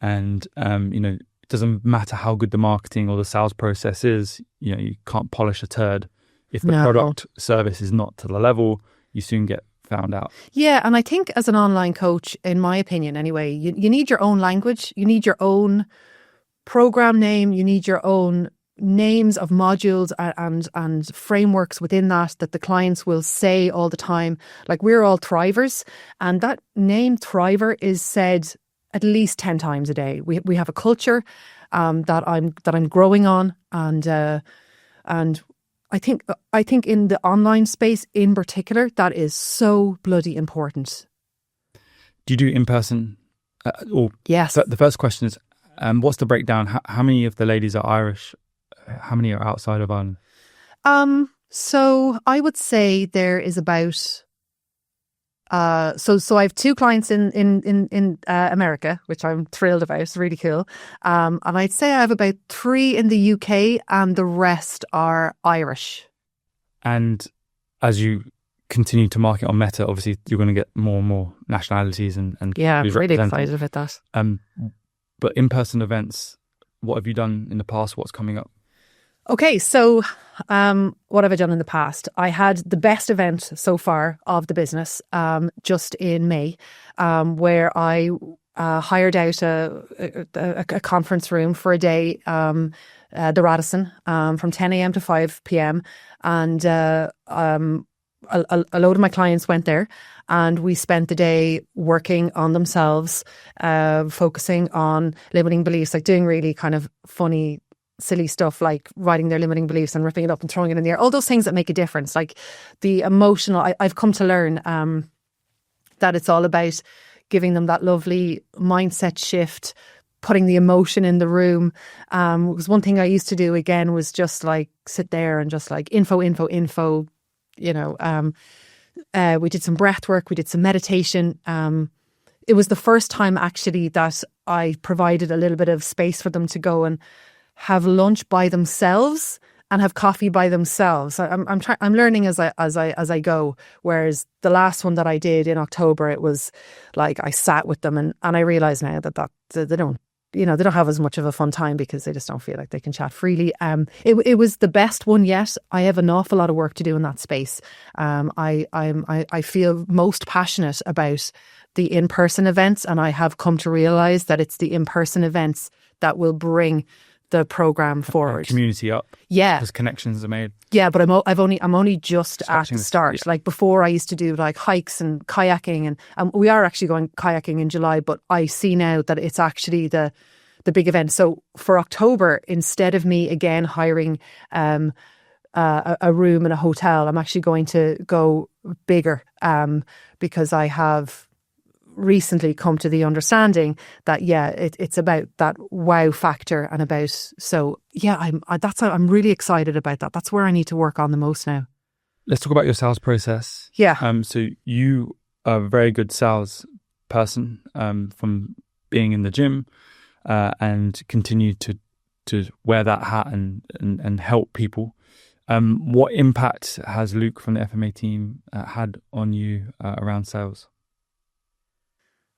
And it doesn't matter how good the marketing or the sales process is, you can't polish a turd. If the product service is not to the level, you soon get found out. Yeah, and I think as an online coach, in my opinion anyway, you need your own language, you need your own program name, you need your own names of modules and frameworks within that the clients will say all the time. Like, we're all Thrivers, and that name Thriver is said at least 10 times a day. We have a culture that I'm growing on, and I think in the online space in particular, that is so bloody important. Do you do in person? Yes. The first question is, what's the breakdown? How many of the ladies are Irish? How many are outside of Ireland? So I would say there is about. So I have 2 clients in America, which I'm thrilled about. It's really cool. And I'd say I have about 3 in the UK, and the rest are Irish. And as you continue to market on Meta, obviously you're going to get more and more nationalities and yeah, I'm really excited about that. But in-person events, what have you done in the past? What's coming up? Okay, so what have I done in the past? I had the best event so far of the business just in May, where I hired out a conference room for a day, the Radisson, from 10 a.m. to 5 p.m. And a load of my clients went there, and we spent the day working on themselves, focusing on limiting beliefs, like doing really kind of funny, silly stuff like writing their limiting beliefs and ripping it up and throwing it in the air. All those things that make a difference, like the emotional. I've come to learn that it's all about giving them that lovely mindset shift, putting the emotion in the room. Because one thing I used to do again was just like sit there and just like info. You know, we did some breath work, we did some meditation. It was the first time actually that I provided a little bit of space for them to go and have lunch by themselves and have coffee by themselves. I'm learning as I go. Whereas the last one that I did in October, it was like I sat with them and I realize now that they don't, you know, they don't have as much of a fun time because they just don't feel like they can chat freely. It was the best one yet. I have an awful lot of work to do in that space. I feel most passionate about the in-person events, and I have come to realize that it's the in-person events that will bring the program forward. Community up. Yeah. Because connections are made. Yeah, but I'm only just at the start. Yeah. Like before I used to do like hikes and kayaking, and we are actually going kayaking in July, but I see now that it's actually the big event. So for October, instead of me again hiring a room in a hotel, I'm actually going to go bigger because I have recently come to the understanding that it's about that wow factor and about, so yeah, I'm really excited about that. That's where I need to work on the most now. Let's talk about your sales process. Yeah. So you are a very good sales person from being in the gym and continue to wear that hat and help people. What impact has Luke from the FMA team had on you around sales?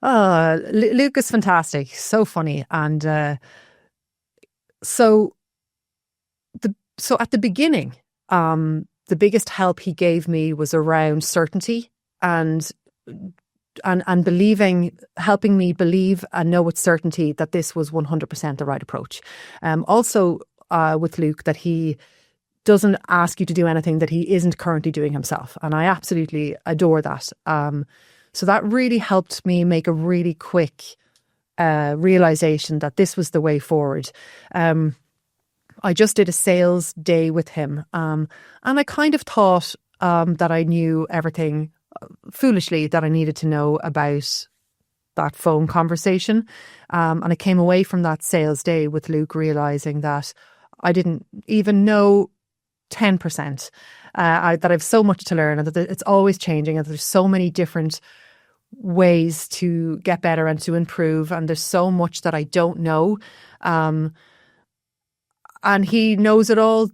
Luke is fantastic, so funny, and so at the beginning, the biggest help he gave me was around certainty and believing, helping me believe and know with certainty that this was 100% the right approach. Also, with Luke, that he doesn't ask you to do anything that he isn't currently doing himself, and I absolutely adore that. So that really helped me make a really quick realization that this was the way forward. I just did a sales day with him, and I kind of thought that I knew everything, foolishly, that I needed to know about that phone conversation. And I came away from that sales day with Luke realizing that I didn't even know 10%, that I have so much to learn, and that it's always changing, and there's so many different ways to get better and to improve, and there's so much that I don't know, and he knows it all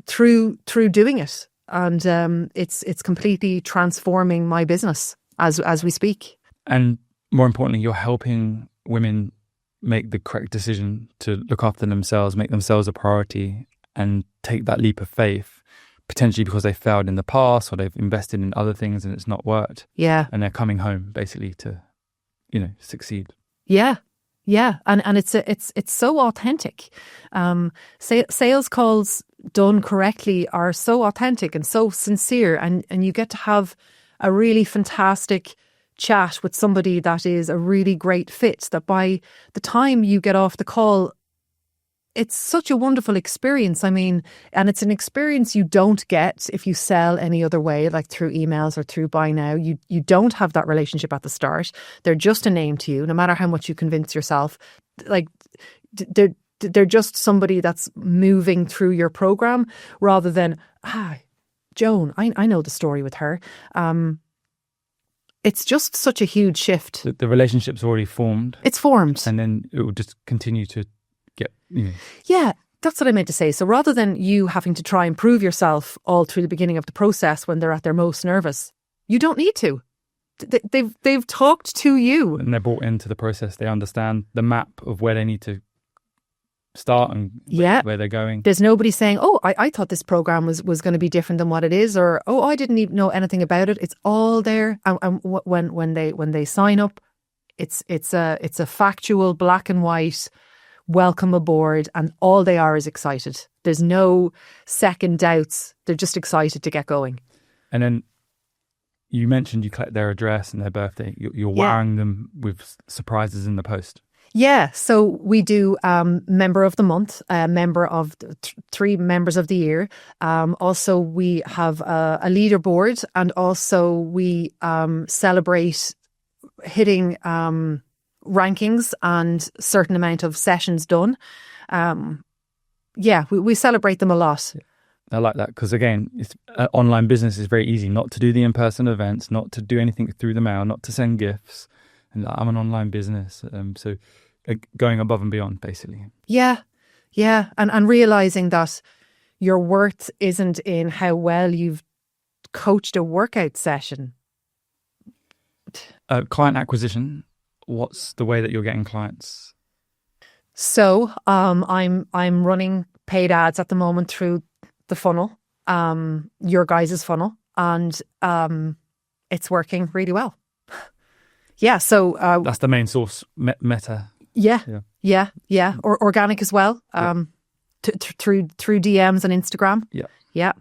through doing it, and it's completely transforming my business as we speak. And more importantly, you're helping women make the correct decision to look after themselves, make themselves a priority, and take that leap of faith, potentially because they failed in the past or they've invested in other things and it's not worked. Yeah. And they're coming home basically to, succeed. Yeah. Yeah. And it's so authentic. Sales calls done correctly are so authentic and so sincere, and you get to have a really fantastic chat with somebody that is a really great fit, that by the time you get off the call, it's such a wonderful experience. I mean, and it's an experience you don't get if you sell any other way, like through emails or through buy now. You don't have that relationship at the start. They're just a name to you, no matter how much you convince yourself. Like they're just somebody that's moving through your program, rather than Joan, I know the story with her. It's just such a huge shift. The relationship's already formed. It's formed, and then it will just continue to get. Yeah, that's what I meant to say. So rather than you having to try and prove yourself all through the beginning of the process when they're at their most nervous, you don't need to. They've talked to you, and they're brought into the process. They understand the map of where they need to start and where they're going. There's nobody saying, oh, I thought this program was going to be different than what it is, or, oh, I didn't even know anything about it. It's all there. And when they sign up, it's a factual black and white welcome aboard, and all they are is excited. There's no second doubts. They're just excited to get going. And then you mentioned you collect their address and their birthday. You're wowing them with surprises in the post. Yeah, so we do member of the month, member of 3 members of the year. Also, we have a leaderboard, and also we celebrate hitting rankings and certain amount of sessions done. We celebrate them a lot. I like that because, again, online business is very easy not to do the in-person events, not to do anything through the mail, not to send gifts. And I'm an online business, so going above and beyond, basically. Yeah, and realising that your worth isn't in how well you've coached a workout session. Client acquisition, what's the way that you're getting clients? So I'm running paid ads at the moment through the funnel, your guys' funnel, and it's working really well. Yeah, so that's the main source, Meta. Yeah. Or organic as well, through DMs and Instagram. Yeah.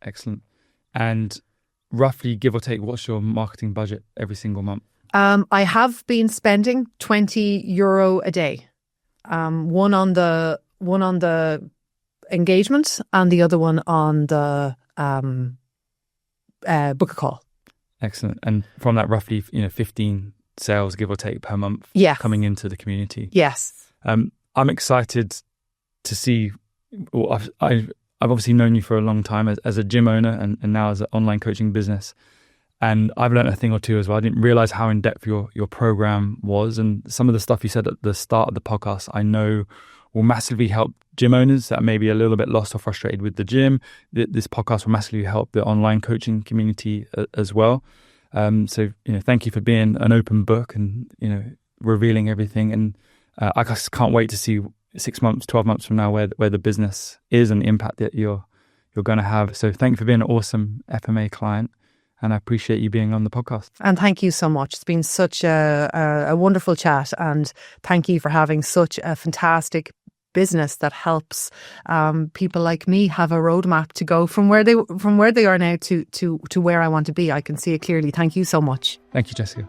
Excellent. And roughly, give or take, what's your marketing budget every single month? I have been spending €20 a day. One on the engagement, and the other one on the book a call. Excellent. And from that, roughly, 15 sales, give or take, per month coming into the community. Yes. I'm excited to see. Well, I've obviously known you for a long time as a gym owner and now as an online coaching business. And I've learned a thing or two as well. I didn't realize how in depth your program was. And some of the stuff you said at the start of the podcast, I know will massively help gym owners that may be a little bit lost or frustrated with the gym. This podcast will massively help the online coaching community as well. So, thank you for being an open book and, revealing everything. And I just can't wait to see 6 months, 12 months from now where the business is and the impact that you're going to have. So thank you for being an awesome FMA client. And I appreciate you being on the podcast. And thank you so much. It's been such a wonderful chat. And thank you for having such a fantastic business that helps people like me have a roadmap to go from where they are now to where I want to be. I can see it clearly. Thank you so much. Thank you, Jessica.